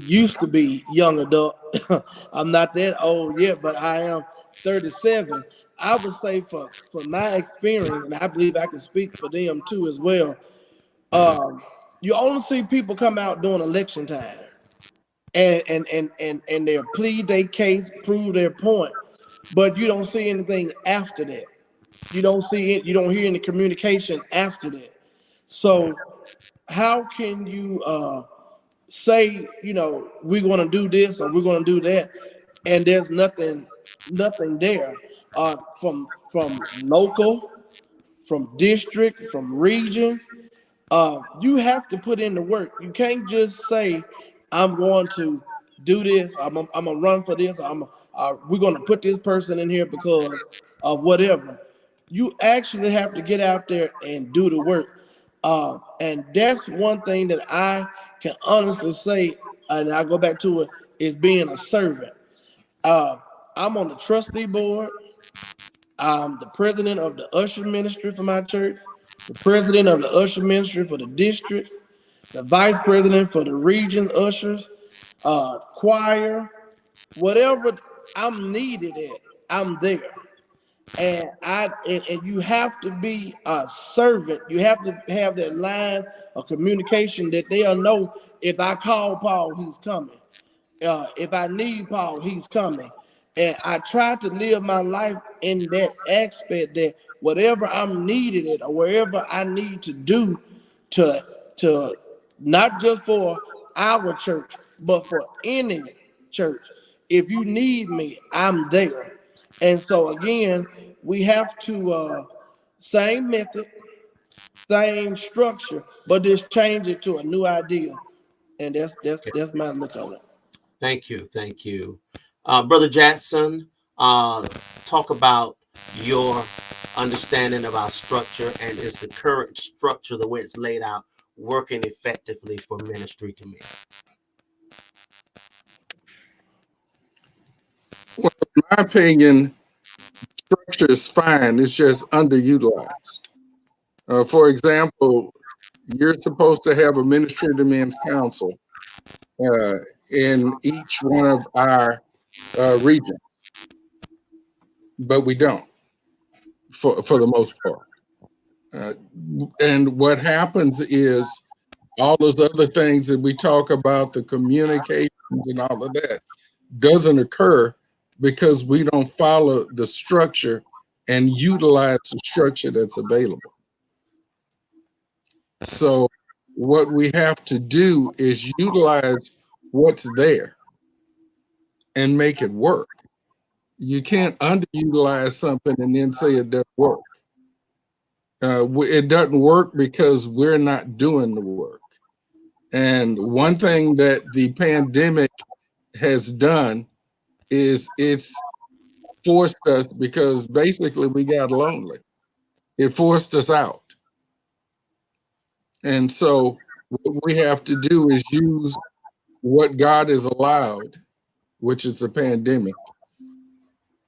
Speaker 5: used to be young adult, I'm not that old yet, but I am 37. I would say for my experience, and I believe I can speak for them too as well. You only see people come out during election time, and they'll plead their case, prove their point, but you don't see anything after that. You don't see it. You don't hear any communication after that. So how can you say, we're going to do this or we're going to do that, and there's nothing there, from local, from district, from region. You have to put in the work. You can't just say, I'm going to do this, I'm gonna run for this, we're going to put this person in here because of whatever. You actually have to get out there and do the work. And that's one thing that I can honestly say, and I go back to it, is being a servant. I'm on the trustee board. I'm the president of the usher ministry for my church, the president of the usher ministry for the district, the vice president for the region ushers, choir, whatever I'm needed at, I'm there. And you have to be a servant. You have to have that line of communication that they'll know, if I call Paul, he's coming. If I need Paul, he's coming. And I try to live my life in that aspect, that whatever I'm needed at, or wherever I need to do to not just for our church, but for any church. If you need me, I'm there. And so again, we have to same method, same structure, but just change it to a new idea. And that's my look on it.
Speaker 3: Thank you. Brother Jackson, talk about your understanding of our structure, and is the current structure, the way it's laid out, working effectively for ministry to men?
Speaker 4: Well, in my opinion, structure is fine. It's just underutilized. For example, you're supposed to have a ministry to men's council in each one of our regions, but we don't, for the most part. And what happens is all those other things that we talk about, the communications and all of that, doesn't occur because we don't follow the structure and utilize the structure that's available. So what we have to do is utilize what's there and make it work. You can't underutilize something and then say it doesn't work. It doesn't work because we're not doing the work. And one thing that the pandemic has done is it's forced us, because basically we got lonely. It forced us out. And so what we have to do is use what God has allowed, which is the pandemic,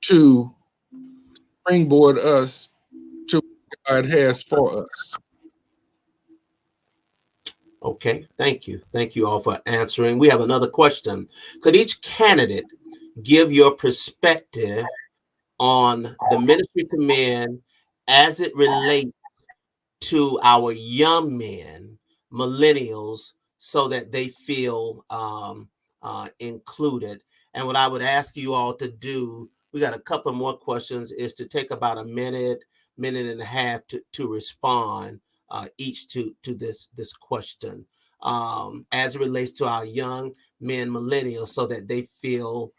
Speaker 4: to springboard us to what God has for us.
Speaker 3: Okay, thank you. Thank you all for answering. We have another question. Could each candidate give your perspective on the ministry to men as it relates to our young men, millennials, so that they feel included? And what I would ask you all to do, we got a couple more questions, is to take about a minute and a half to respond each to this question as it relates to our young men, millennials, so that they feel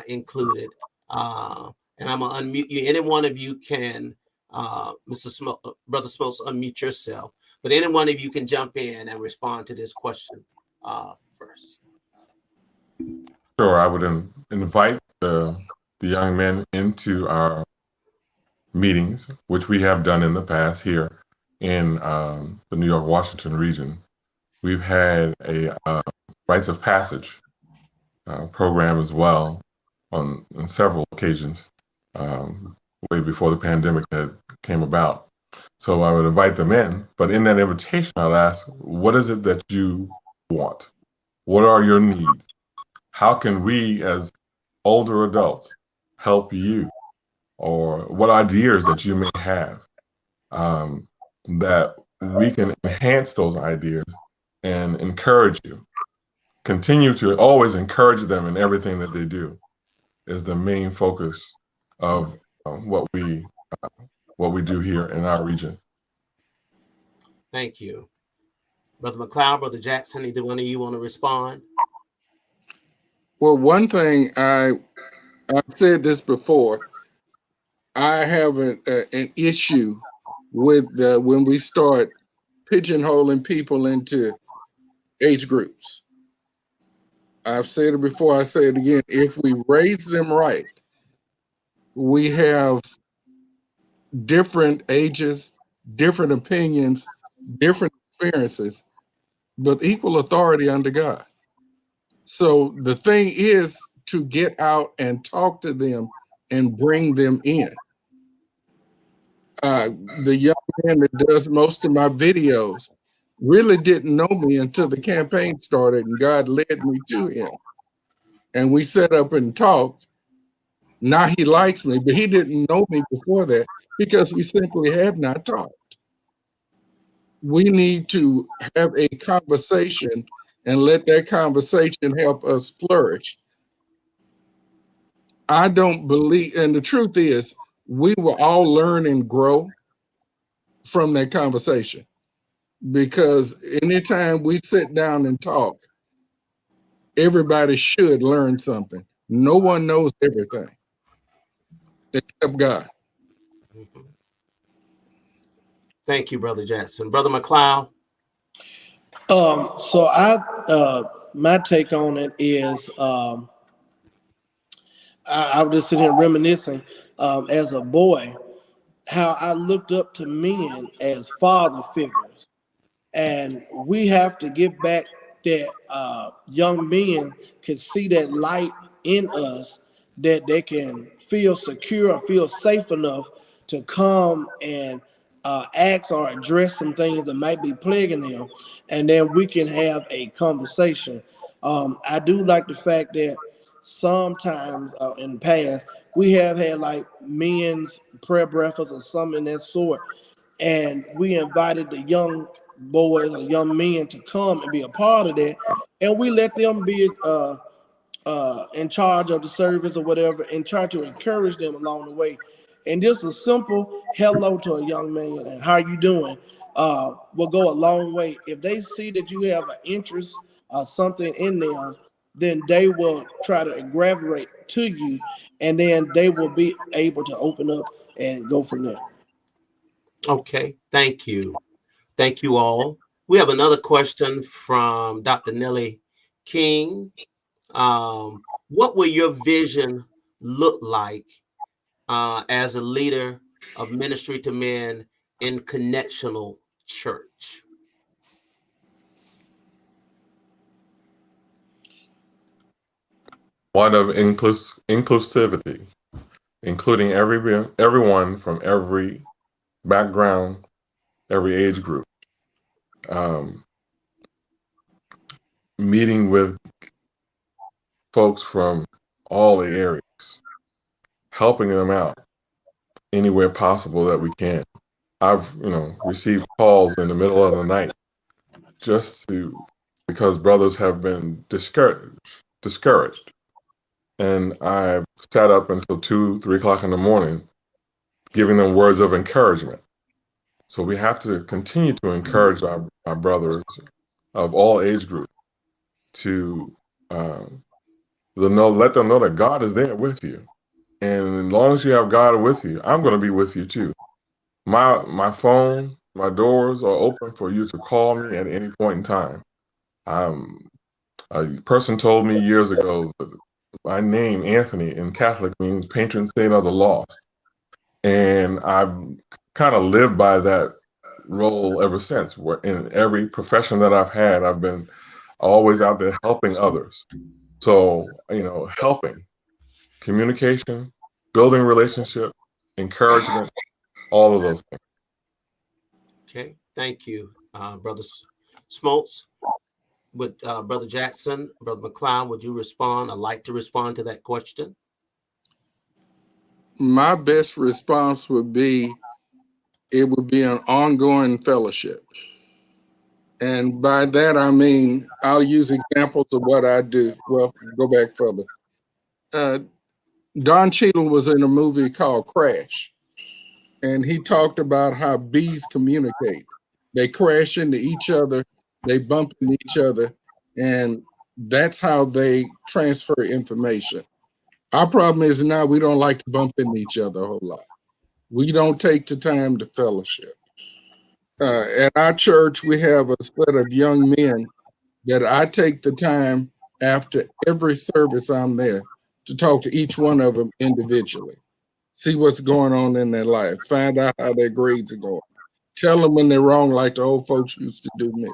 Speaker 3: included. And I'm gonna unmute you. Any one of you can, Brother Smoaks, unmute yourself. But any one of you can jump in and respond to this question first.
Speaker 6: Sure, I would invite the young men into our meetings, which we have done in the past here in the New York, Washington region. We've had a rites of passage program as well on several occasions, way before the pandemic had came about. So I would invite them in, but in that invitation, I'll ask, what is it that you want? What are your needs? How can we as older adults help you? Or what ideas that you may have that we can enhance those ideas and encourage you. Continue to always encourage them in everything that they do is the main focus of what we do here in our region.
Speaker 3: Thank you. Brother McClough, Brother Jackson, either one of you want to respond?
Speaker 4: Well, one thing I've said this before, I have an issue with when we start pigeonholing people into age groups. I've said it before, I say it again. If we raise them right, we have different ages, different opinions, different experiences, but equal authority under God. So the thing is to get out and talk to them and bring them in. The young man that does most of my videos really didn't know me until the campaign started, and God led me to him. And we sat up and talked. Now he likes me, but he didn't know me before that because we simply had not talked. We need to have a conversation and let that conversation help us flourish. I don't believe, and the truth is, we will all learn and grow from that conversation, because anytime we sit down and talk, everybody should learn something. No one knows everything except God.
Speaker 3: Thank you, Brother Jackson. Brother McClough.
Speaker 5: So my take on it is, I was just sitting here reminiscing as a boy, how I looked up to men as father figures. And we have to get back that young men can see that light in us, that they can feel secure, feel safe enough to come and ask or address some things that might be plaguing them, and then we can have a conversation. I do like the fact that sometimes in the past we have had like men's prayer breakfasts or something in that sort, and we invited the young boys or young men to come and be a part of that, and we let them be in charge of the service or whatever, and try to encourage them along the way. And just a simple hello to a young man and how you doing will go a long way. If they see that you have an interest or something in them, then they will try to gravitate to you, and then they will be able to open up and go from there.
Speaker 3: Okay, thank you. Thank you all. We have another question from Dr. Nellie King. What will your vision look like as a leader of ministry to men in Connectional Church?
Speaker 6: One of inclusivity, including everyone from every background, every age group. Meeting with folks from all the areas, helping them out anywhere possible that we can. I've, received calls in the middle of the night because brothers have been discouraged. And I've sat up until 2, 3 o'clock in the morning, giving them words of encouragement. So we have to continue to encourage our brothers of all age groups to let them know that God is there with you. And as long as you have God with you, I'm going to be with you too. My phone, my doors are open for you to call me at any point in time. A person told me years ago that my name, Anthony, in Catholic means patron saint of the lost. And I've kind of lived by that role ever since. Where in every profession that I've had, I've been always out there helping others. So, helping, communication, building relationship, encouragement, all of those things.
Speaker 3: Okay, thank you, Brother Smoaks. Would Brother Jackson, Brother McClough, would you respond? I'd like to respond to that question.
Speaker 4: My best response would be, it would be an ongoing fellowship. And by that, I mean, I'll use examples of what I do. Well, go back further. Don Cheadle was in a movie called Crash, and he talked about how bees communicate. They crash into each other, they bump into each other, and that's how they transfer information. Our problem is now we don't like to bump into each other a whole lot. We don't take the time to fellowship. At our church, we have a set of young men that I take the time after every service I'm there to talk to each one of them individually, see what's going on in their life, find out how their grades are going, tell them when they're wrong like the old folks used to do me.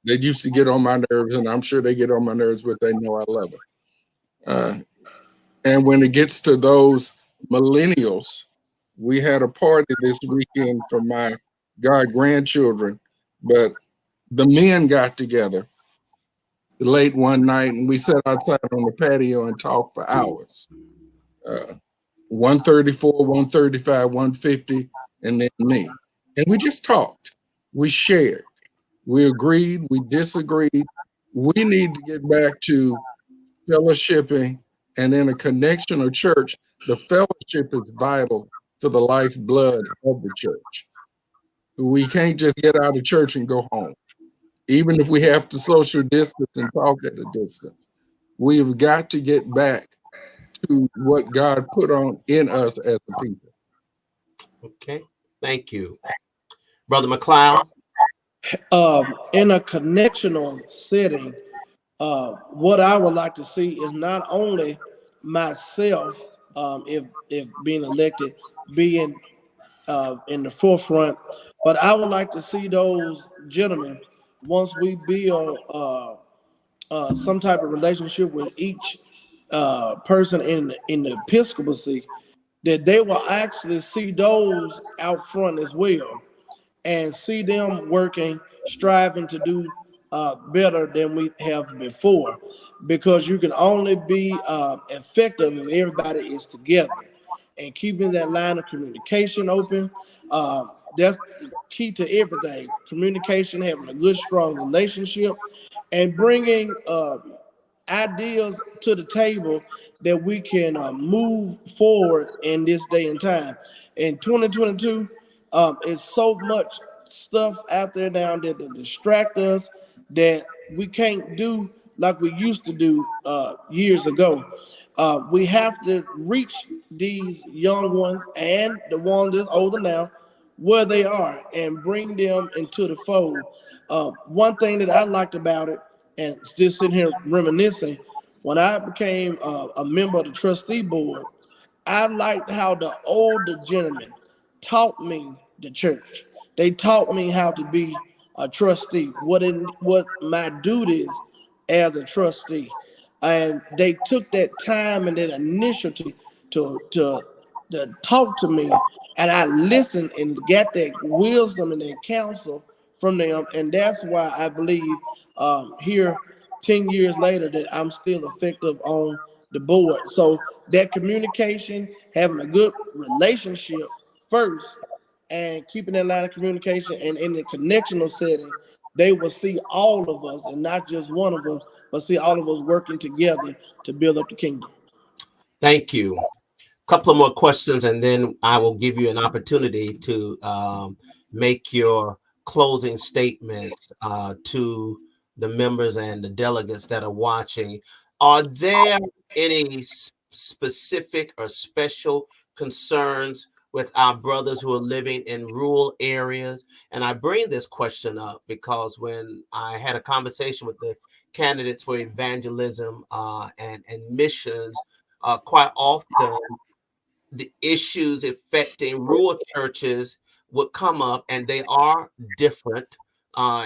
Speaker 4: They used to get on my nerves, and I'm sure they get on my nerves, but they know I love them. And when it gets to those millennials, we had a party this weekend for my grandchildren, but the men got together late one night and we sat outside on the patio and talked for hours. 134, 135, 150, and then me. And we just talked. We shared. We agreed. We disagreed. We need to get back to fellowshipping, and in a connection or church, the fellowship is vital for the lifeblood of the church. We can't just get out of church and go home. Even if we have to social distance and talk at a distance, we have got to get back to what God put on in us as a people.
Speaker 3: Okay, thank you. Brother McClough.
Speaker 5: In a connectional setting, what I would like to see is not only myself, if being elected, being in the forefront, but I would like to see those gentlemen, once we build some type of relationship with each person in the episcopacy, that they will actually see those out front as well, and see them working, striving to do better than we have before, because you can only be effective if everybody is together and keeping that line of communication open. That's the key to everything. Communication, having a good, strong relationship, and bringing ideas to the table that we can move forward in this day and time. In 2022, it's so much stuff out there now that distract us, that we can't do like we used to do years ago. We have to reach these young ones and the ones that's older now where they are and bring them into the fold. One thing that I liked about it, and just sitting here reminiscing, when I became a member of the trustee board, I liked how the older gentlemen taught me the church. They taught me how to be a trustee, what my duties as a trustee. And they took that time and that initiative to talk to me, and I listened and got that wisdom and that counsel from them. And that's why I believe here 10 years later that I'm still effective on the board. So that communication, having a good relationship first, and keeping that line of communication, and in the connectional setting, they will see all of us and not just one of us, but see all of us working together to build up the kingdom.
Speaker 3: Thank you. A couple of more questions, and then I will give you an opportunity to make your closing statements to the members and the delegates that are watching. Are there any specific or special concerns with our brothers who are living in rural areas. And I bring this question up because when I had a conversation with the candidates for evangelism and missions, quite often the issues affecting rural churches would come up, and they are different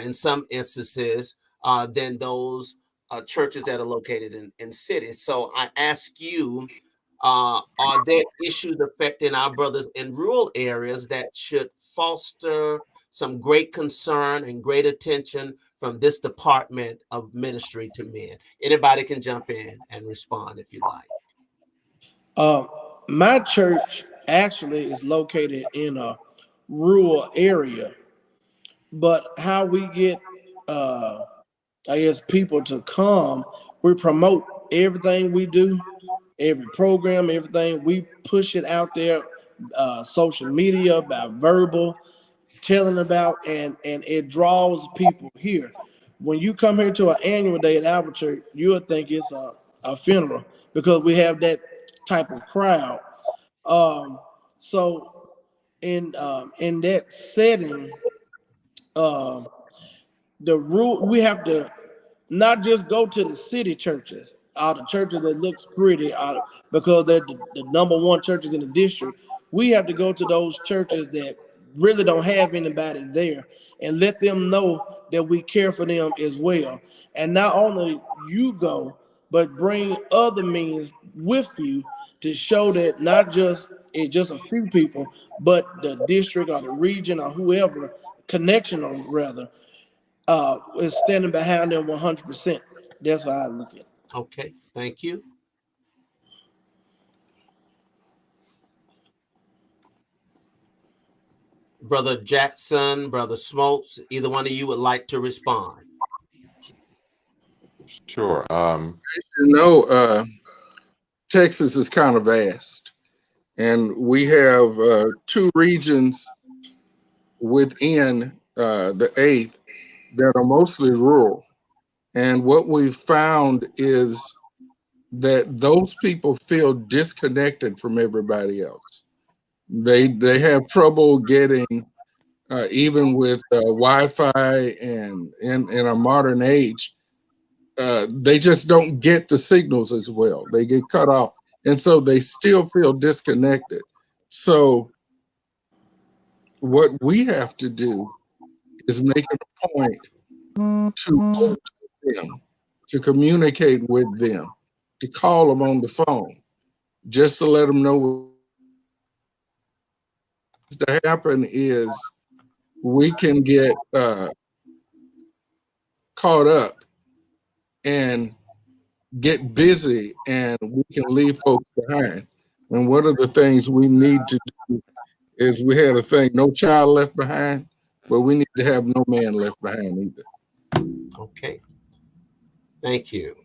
Speaker 3: in some instances than those churches that are located in cities. So I ask you, are there issues affecting our brothers in rural areas that should foster some great concern and great attention from this department of ministry to men? Anybody can jump in and respond if you like.
Speaker 5: My church actually is located in a rural area, but how we get, I guess, people to come, we promote everything we do, every program, everything. We push it out there, social media, by verbal, telling about, and it draws people here. When you come here to an annual day at our church, you'll think it's a funeral because we have that type of crowd. So in that setting, the rule, we have to not just go to the city churches, the churches that looks pretty, because they're the number one churches in the district. We have to go to those churches that really don't have anybody there and let them know that we care for them as well. And not only you go, but bring other means with you to show that not just it's just a few people, but the district or the region or whoever, connection or rather, is standing behind them 100%. That's how I look at it.
Speaker 3: Okay, thank you. Brother Jackson, Brother Smoaks, either one of you would like to respond?
Speaker 6: Sure.
Speaker 4: Texas is kind of vast, and we have 2 regions within the 8th that are mostly rural. And what we've found is that those people feel disconnected from everybody else. They have trouble getting, even with Wi-Fi and in a modern age, they just don't get the signals as well. They get cut off. And so they still feel disconnected. So what we have to do is make it a point to them, to communicate with them, to call them on the phone, just to let them know what's to happen is we can get caught up and get busy, and we can leave folks behind. And one of the things we need to do is, we had a thing, no child left behind, but we need to have no man left behind either.
Speaker 3: Okay. Thank you.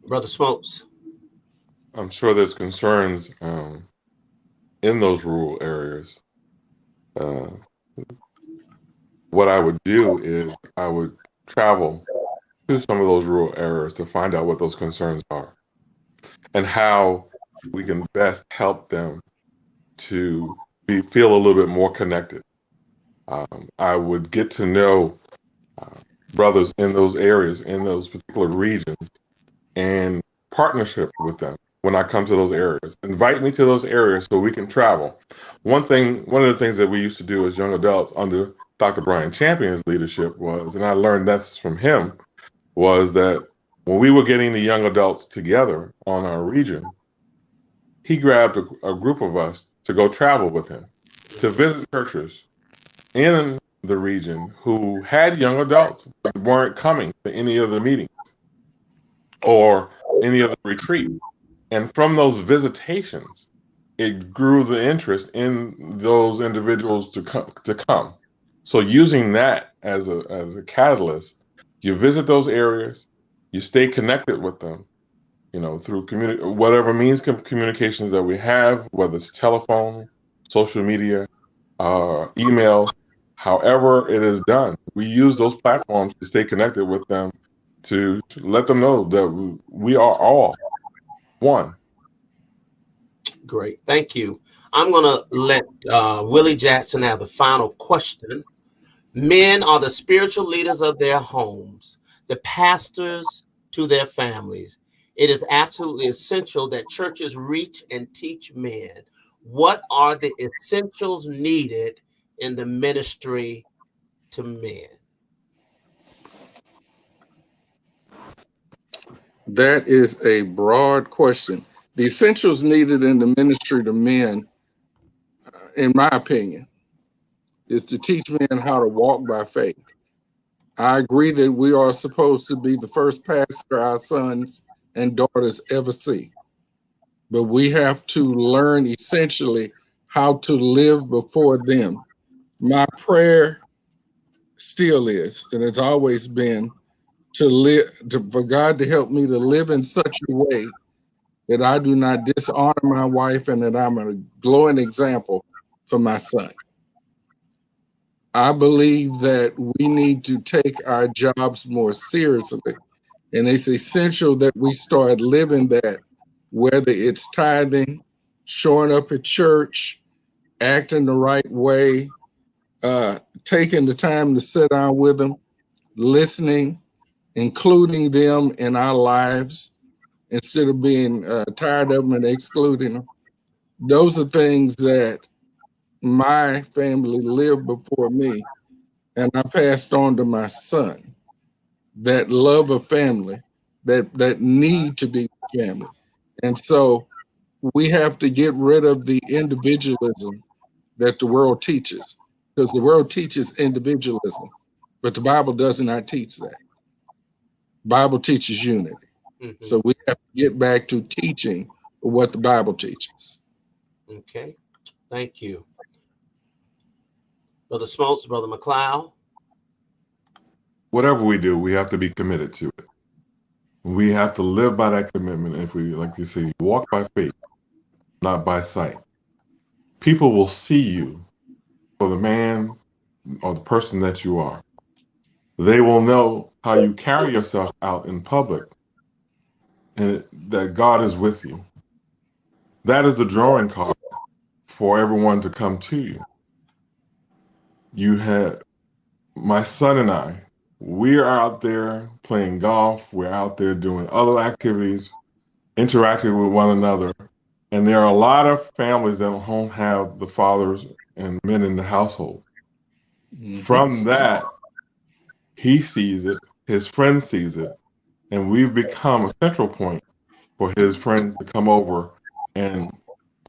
Speaker 3: Brother Smoaks.
Speaker 6: I'm sure there's concerns in those rural areas. What I would do is I would travel to some of those rural areas to find out what those concerns are and how we can best help them to feel a little bit more connected. I would get to know brothers in those areas, in those particular regions, and partnership with them when I come to those areas. Invite me to those areas so we can travel. One of the things that we used to do as young adults under Dr. Brian Champion's leadership was, and I learned that's from him, was that when we were getting the young adults together on our region, he grabbed a group of us to go travel with him, to visit churches in the region who had young adults but weren't coming to any of the meetings or any of the retreat. And from those visitations, it grew the interest in those individuals to come. So using that as a catalyst, you visit those areas, you stay connected with them, through whatever means of communications that we have, whether it's telephone, social media, email, however it is done. We use those platforms to stay connected with them, to let them know that we are all one.
Speaker 3: Great. Thank you. I'm going to let Willie Jackson have the final question. Men are the spiritual leaders of their homes, the pastors to their families. It is absolutely essential that churches reach and teach men. What are the essentials needed in the ministry to men?
Speaker 4: That is a broad question. The essentials needed in the ministry to men, in my opinion, is to teach men how to walk by faith. I agree that we are supposed to be the first pastor our sons and daughters ever see. But we have to learn essentially how to live before them. My prayer still is, and it's always been, for God to help me to live in such a way that I do not dishonor my wife and that I'm a glowing example for my son. I believe that we need to take our jobs more seriously, and it's essential that we start living that, whether it's tithing, showing up at church, acting the right way, taking the time to sit down with them, listening, including them in our lives instead of being tired of them and excluding them. Those are things that my family lived before me, and I passed on to my son. That love of family, that need to be family. And so we have to get rid of the individualism that the world teaches, because the world teaches individualism, but the Bible does not teach that. Bible teaches unity.
Speaker 3: Mm-hmm.
Speaker 4: So we have to get back to teaching what the Bible teaches.
Speaker 3: Okay, thank you. Brother Smoaks, Brother McClough.
Speaker 6: Whatever we do, we have to be committed to it. We have to live by that commitment. If we, like you say, walk by faith, not by sight. People will see you for the man or the person that you are. They will know how you carry yourself out in public and that God is with you. That is the drawing card for everyone to come to you. You had my son and I, we are out there playing golf. We're out there doing other activities, interacting with one another. And there are a lot of families that don't have the fathers and men in the household. Mm-hmm. From that, he sees it, his friend sees it, and we've become a central point for his friends to come over and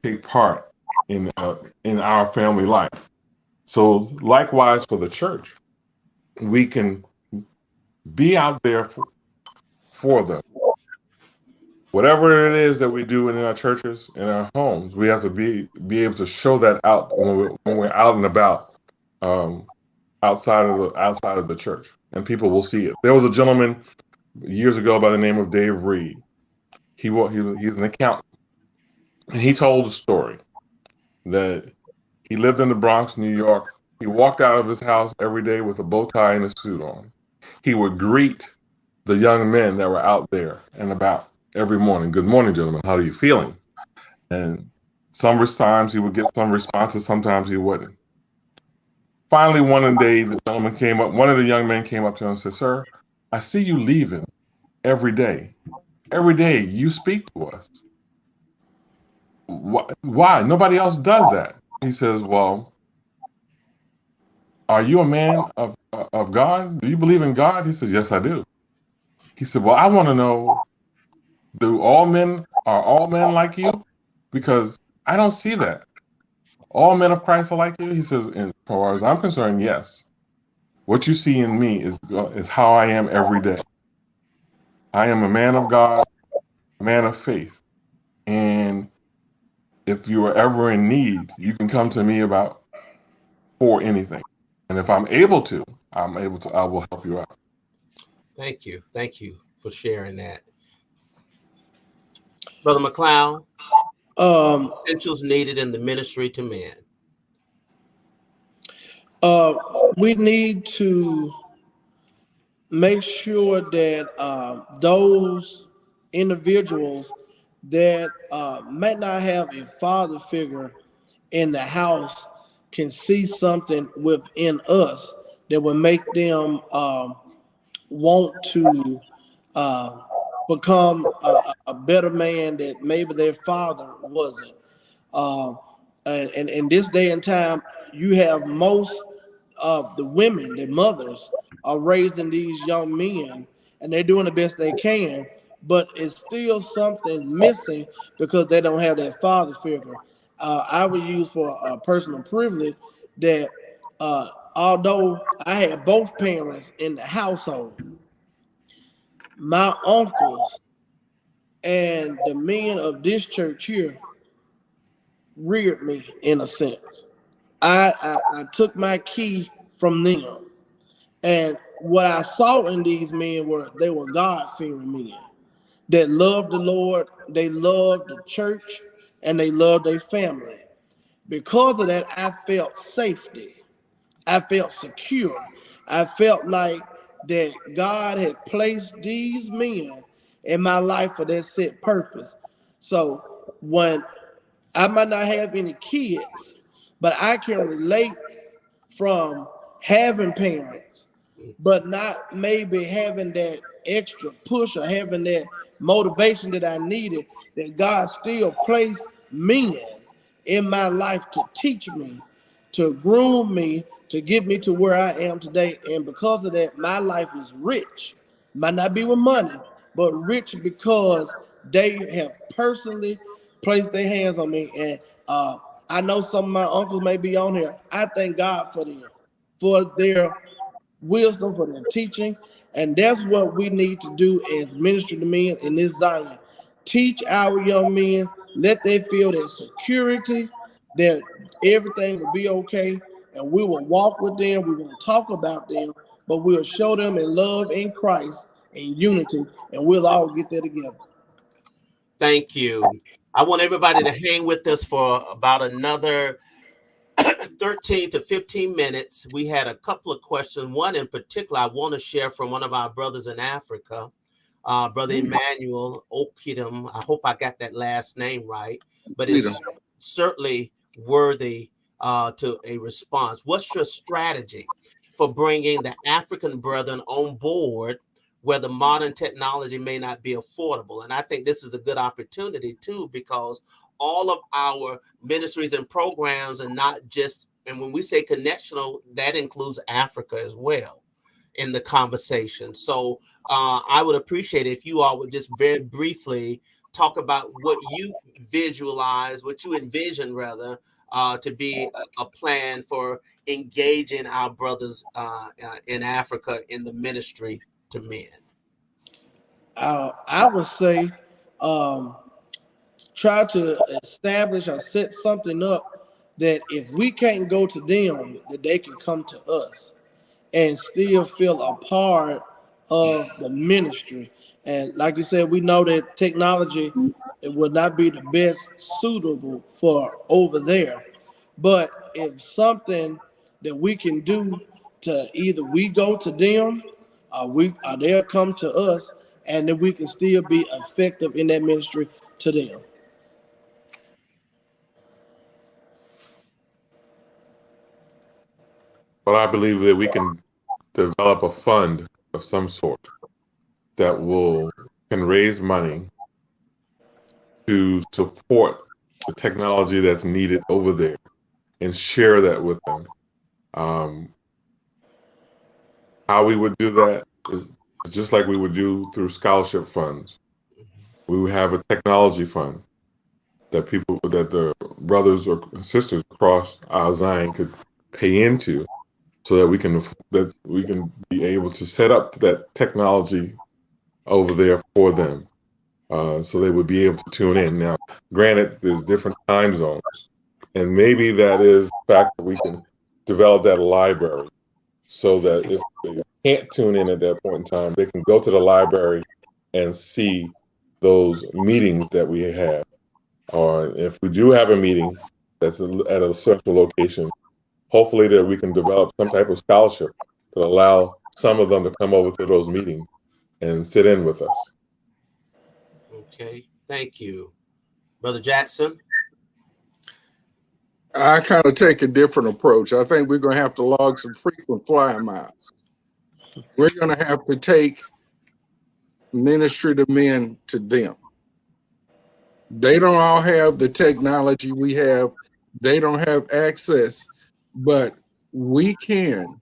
Speaker 6: take part in our family life. So likewise for the church, we can be out there for them. Whatever it is that we do in our churches, in our homes, we have to be able to show that out when we're out and about, outside of the church, and people will see it. There was a gentleman years ago by the name of Dave Reed. He's an accountant, and he told a story that he lived in the Bronx, New York. He walked out of his house every day with a bow tie and a suit on. He would greet the young men that were out there and about every morning. Good morning, gentlemen. How are you feeling? And sometimes he would get some responses, sometimes he wouldn't. Finally, one day, one of the young men came up to him and said, "Sir, I see you leaving every day. Every day you speak to us. Why? Nobody else does that." He says, "Well, are you a man of God? Do you believe in God?" He says, "Yes, I do." He said, "Well, I want to know, are all men like you? Because I don't see that. All men of Christ are like you?" He says, "As far as I'm concerned, yes. What you see in me is how I am every day. I am a man of God, a man of faith. And if you are ever in need, you can come to me for anything. And if I'm able to, I will help you out."
Speaker 3: Thank you. Thank you for sharing that. Brother McClough, essentials needed in the ministry to men.
Speaker 5: We need to make sure that those individuals that might not have a father figure in the house can see something within us that would make them want to become a better man that maybe their father wasn't. And in this day and time, you have most of the women, the mothers, are raising these young men, and they're doing the best they can, but it's still something missing because they don't have that father figure. I would use for a personal privilege that although I had both parents in the household, my uncles and the men of this church here reared me in a sense. I took my key from them. And what I saw in these men they were God-fearing men that loved the Lord, they loved the church, and they loved their family. Because of that, I felt safety. I felt secure. I felt like that God had placed these men in my life for that set purpose. So when I might not have any kids, but I can relate from having parents, but not maybe having that extra push or having that motivation that I needed, that God still placed men in my life to teach me, to groom me, to get me to where I am today. And because of that, my life is rich. Might not be with money, but rich because they have personally placed their hands on me. And I know some of my uncles may be on here. I thank God for them, for their wisdom, for their teaching. And that's what we need to do as ministry to men in this Zion. Teach our young men, let them feel that security, that everything will be okay, and we will walk with them, we won't talk about them, but we'll show them in love in Christ, in unity, and we'll all get there together.
Speaker 3: Thank you. I want everybody to hang with us for about another 13 to 15 minutes. We had a couple of questions. One in particular I want to share from one of our brothers in Africa, Brother Emmanuel Okidum. I hope I got that last name right, but it's certainly worthy to a response. What's your strategy for bringing the African brethren on board where the modern technology may not be affordable? And I think this is a good opportunity too, because all of our ministries and programs are not just, and when we say connectional, that includes Africa as well in the conversation. So I would appreciate it if you all would just very briefly talk about what you visualize, what you envision rather, to be a plan for engaging our brothers in Africa in the ministry to men.
Speaker 5: I would say try to establish or set something up that if we can't go to them, that they can come to us and still feel a part of the ministry. And like you said, we know that technology, it would not be the best suitable for over there. But if something that we can do to either we go to them or they'll come to us, and then we can still be effective in that ministry to them.
Speaker 6: But I believe that we can develop a fund of some sort that can raise money to support the technology that's needed over there and share that with them. How we would do that is just like we would do through scholarship funds. We would have a technology fund that the brothers or sisters across our Zion could pay into, so that we can be able to set up that technology over there for them, so they would be able to tune in. Now, granted, there's different time zones, and maybe that is the fact that we can develop that library, so that if they can't tune in at that point in time, they can go to the library and see those meetings that we have. Or if we do have a meeting that's at a central location, hopefully that we can develop some type of scholarship to allow some of them to come over to those meetings and sit in with us.
Speaker 3: Okay, thank you. Brother Jackson?
Speaker 4: I kind of take a different approach. I think we're going to have to log some frequent flyer miles. We're going to have to take ministry to men to them. They don't all have the technology we have. They don't have access, but we can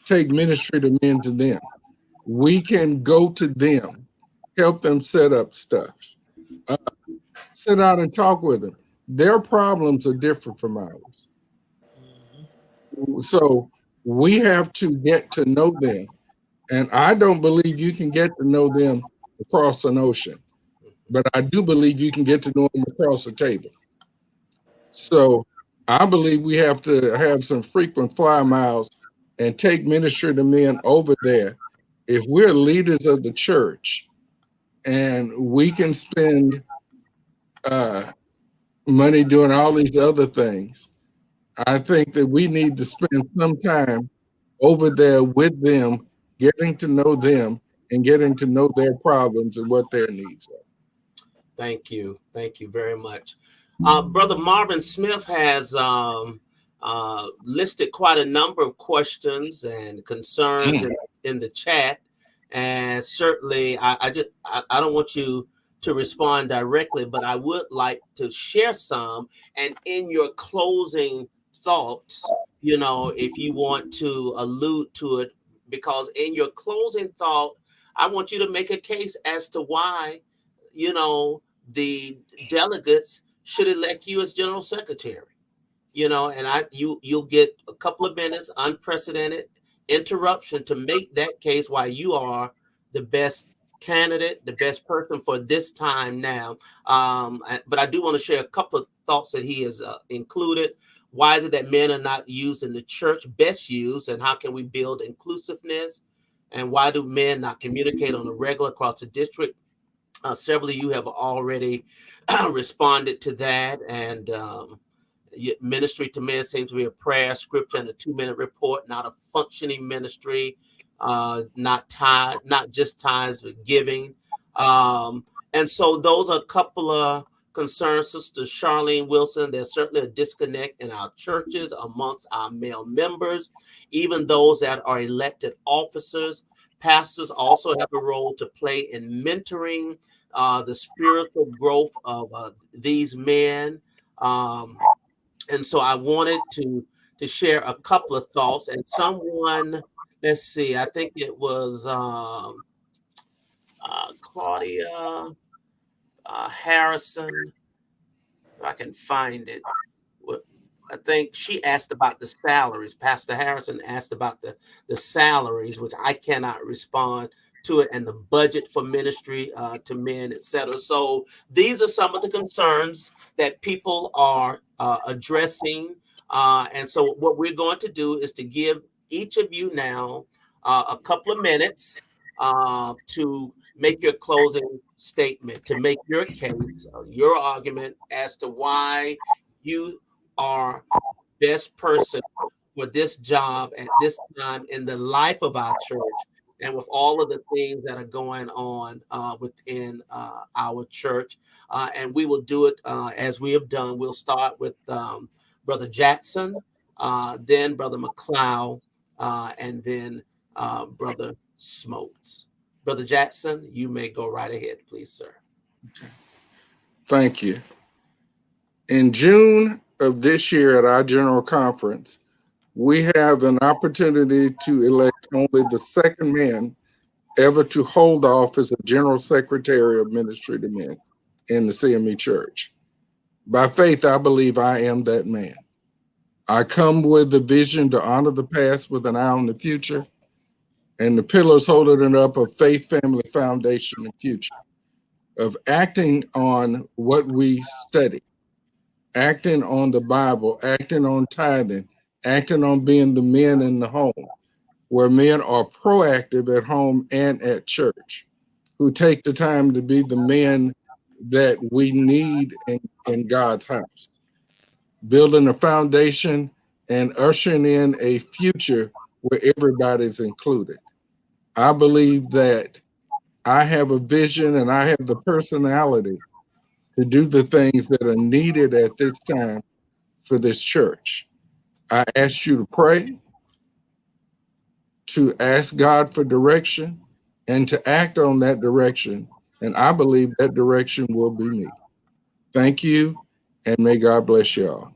Speaker 4: take ministry to men to them. We can go to them, help them set up stuff, sit down and talk with them. Their problems are different from ours. So we have to get to know them. And I don't believe you can get to know them across an ocean, but I do believe you can get to know them across the table. So I believe we have to have some frequent flyer miles and take ministry to men over there. If we're leaders of the church and we can spend money doing all these other things, I think that we need to spend some time over there with them, getting to know them and getting to know their problems and what their needs are.
Speaker 3: Thank you. Thank you very much. Brother Marvin Smith has listed quite a number of questions and concerns in the chat. And certainly, I don't want you to respond directly, but I would like to share some. And in your closing thoughts, if you want to allude to it, because in your closing thought, I want you to make a case as to why, the delegates should elect you as general secretary. And you'll get a couple of minutes, unprecedented interruption to make that case why you are the best candidate, the best person for this time now. But I do want to share a couple of thoughts that he has included. Why is it that men are not used in the church, best used, and how can we build inclusiveness? And why do men not communicate on a regular across the district? Several of you have already responded to that. And ministry to men seems to be a prayer, scripture, and a 2-minute report, not a functioning ministry, not just tithes, but giving. And so those are a couple of concerns. Sister Charlene Wilson, there's certainly a disconnect in our churches amongst our male members, even those that are elected officers. Pastors also have a role to play in mentoring the spiritual growth of these men. And so I wanted to share a couple of thoughts. And someone, let's see, I think it was Claudia Harrison, if I can find it. I think she asked about the salaries. Pastor Harrison asked about the salaries, which I cannot respond to it, and the budget for ministry to men, etc. So these are some of the concerns that people are addressing. And so what we're going to do is to give each of you now a couple of minutes to make your closing statement, to make your case, your argument as to why you are best person for this job at this time in the life of our church, and with all of the things that are going on within our church. And we will do it as we have done. We'll start with Brother Jackson, then Brother McClough, and then Brother Smoaks. Brother Jackson, you may go right ahead, please, sir.
Speaker 4: Thank you. In June of this year at our general conference, we have an opportunity to elect only the second man ever to hold the office of General Secretary of Ministry to Men in the CME Church. By faith, I believe I am that man. I come with the vision to honor the past with an eye on the future, and the pillars holding it up of faith, family, foundation, and future, of acting on what we study, acting on the Bible, acting on tithing, acting on being the men in the home, where men are proactive at home and at church, who take the time to be the men that we need in God's house, building a foundation and ushering in a future where everybody's included. I believe that I have a vision and I have the personality to do the things that are needed at this time for this church. I asked you to pray, to ask God for direction, and to act on that direction. And I believe that direction will be me. Thank you, and may God bless y'all.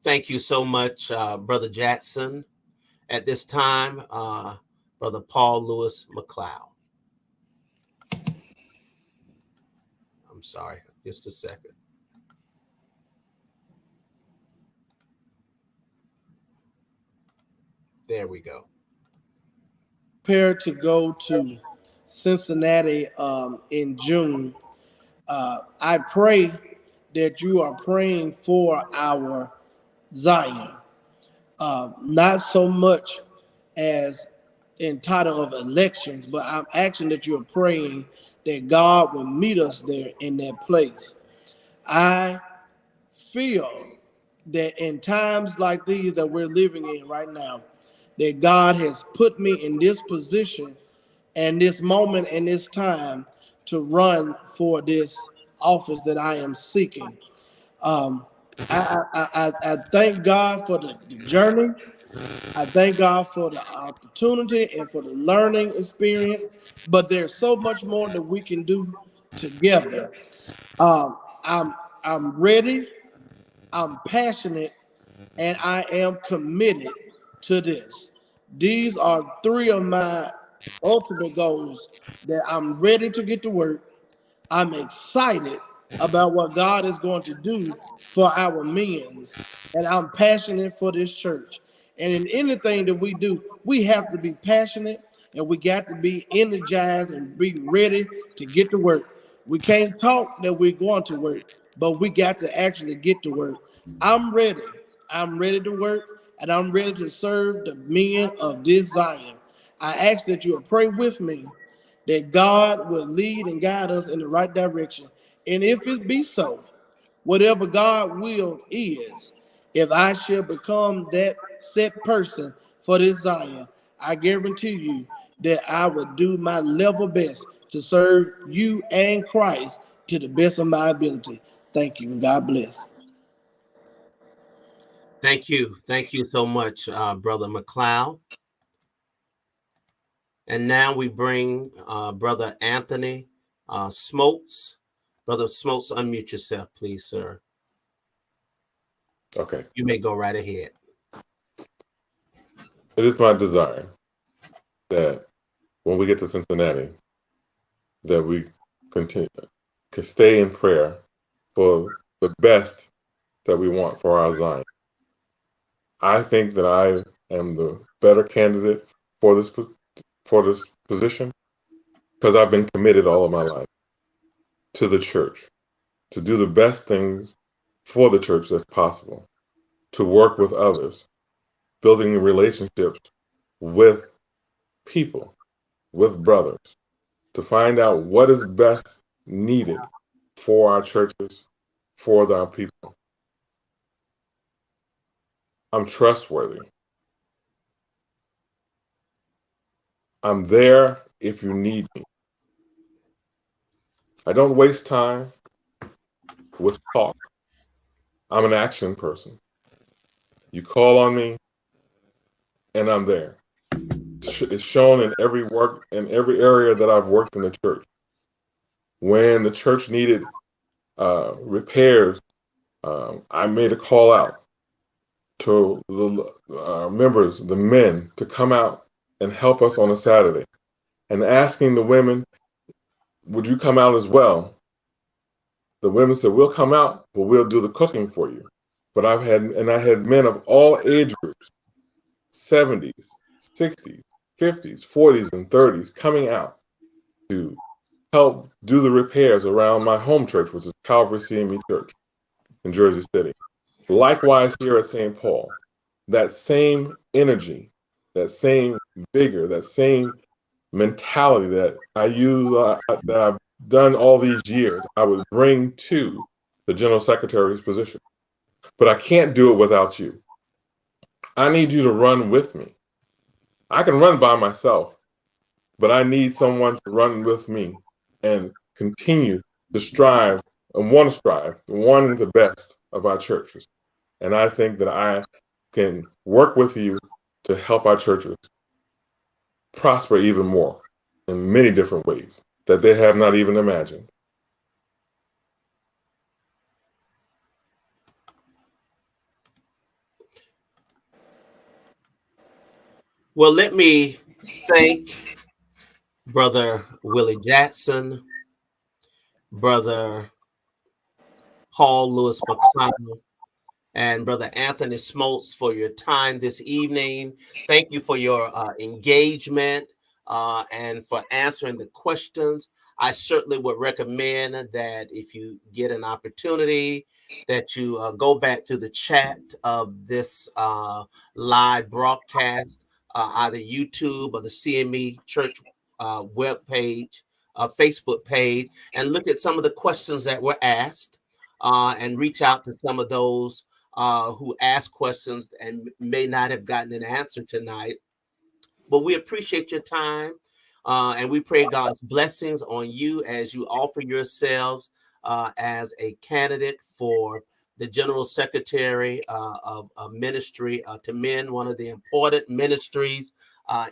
Speaker 3: Thank you so much, Brother Jackson. At this time, Brother Paul Lewis McClough. I'm sorry, just a second. There we go.
Speaker 5: Prepared to go to Cincinnati in June. I pray that you are praying for our Zion, not so much as in title of elections, but I'm asking that you're praying that God will meet us there in that place. I feel that in times like these that we're living in right now, that God has put me in this position and this moment and this time to run for this office that I am seeking. I thank God for the journey. I thank God for the opportunity and for the learning experience. But there's so much more that we can do together. I'm ready. I'm passionate, and I am committed to this. These are three of my ultimate goals that I'm ready to get to work. I'm excited about what God is going to do for our men's, and I'm passionate for this church. And in anything that we do, we have to be passionate and we got to be energized and be ready to get to work. We can't talk that we're going to work, but we got to actually get to work. I'm ready. I'm ready to work, and I'm ready to serve the men of this Zion. I ask that you will pray with me that God will lead and guide us in the right direction. And if it be so, whatever God will is, if I shall become that set person for this Zion, I guarantee you that I will do my level best to serve you and Christ to the best of my ability. Thank you, and God bless.
Speaker 3: Thank you. Thank you so much, Brother McClough. And now we bring Brother Anthony Smoaks. Brother Smoaks, unmute yourself, please, sir.
Speaker 6: Okay.
Speaker 3: You may go right ahead.
Speaker 6: It is my desire that when we get to Cincinnati, that we continue to stay in prayer for the best that we want for our Zion. I think that I am the better candidate for this position because I've been committed all of my life to the church, to do the best things for the church that's possible, to work with others, building relationships with people, with brothers, to find out what is best needed for our churches, for our people. I'm trustworthy. I'm there if you need me. I don't waste time with talk. I'm an action person. You call on me, and I'm there. It's shown in every work, in every area that I've worked in the church. When the church needed repairs, I made a call out to the members, the men, to come out and help us on a Saturday, and asking the women, would you come out as well? The women said, we'll come out, but we'll do the cooking for you. But I had men of all age groups, 70s, 60s, 50s, 40s, and 30s coming out to help do the repairs around my home church, which is Calvary CME Church in Jersey City. Likewise here at St. Paul, that same energy, that same vigor, that same mentality that I use, that I've done all these years, I would bring to the General Secretary's position. But I can't do it without you. I need you to run with me. I can run by myself, but I need someone to run with me and continue to strive and want to strive, want the best of our churches. And I think that I can work with you to help our churches prosper even more in many different ways that they have not even imagined.
Speaker 3: Well, let me thank Brother Willie Jackson, Brother Paul Lewis McClough, and Brother Anthony Smoaks for your time this evening. Thank you for your engagement and for answering the questions. I certainly would recommend that if you get an opportunity, that you go back to the chat of this live broadcast, either YouTube or the CME Church web page, Facebook page, and look at some of the questions that were asked and reach out to some of those who asked questions and may not have gotten an answer tonight. But we appreciate your time and we pray God's blessings on you as you offer yourselves as a candidate for the General Secretary of Ministry to Men, one of the important ministries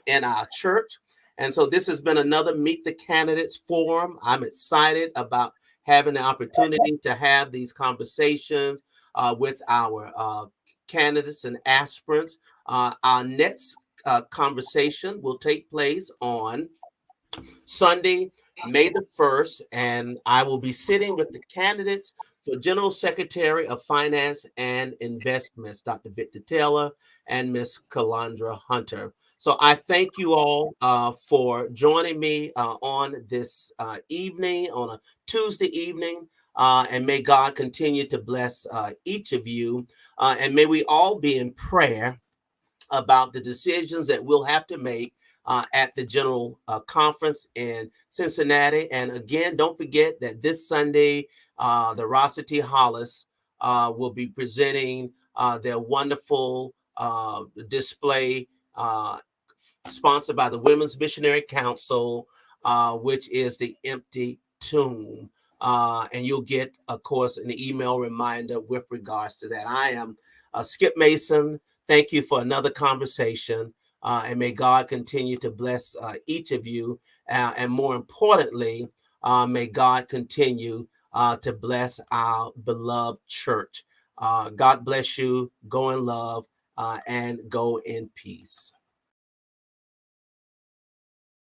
Speaker 3: in our church. And so this has been another Meet the Candidates forum. I'm excited about having the opportunity to have these conversations with our candidates and aspirants. Our next conversation will take place on Sunday, May the 1st, and I will be sitting with the candidates for General Secretary of Finance and Investments, Dr. Victor Taylor and Ms. Calandra Hunter. So I thank you all for joining me on this evening, on a Tuesday evening, and may God continue to bless each of you, and may we all be in prayer about the decisions that we'll have to make at the General Conference in Cincinnati. And again, don't forget that this Sunday, the Rossity Hollis will be presenting their wonderful display sponsored by the Women's Missionary Council, which is the Empty Tomb. And you'll get, of course, an email reminder with regards to that. I am Skip Mason. Thank you for another conversation. And may God continue to bless each of you. And more importantly, may God continue to bless our beloved church. God bless you. Go in love and go in peace.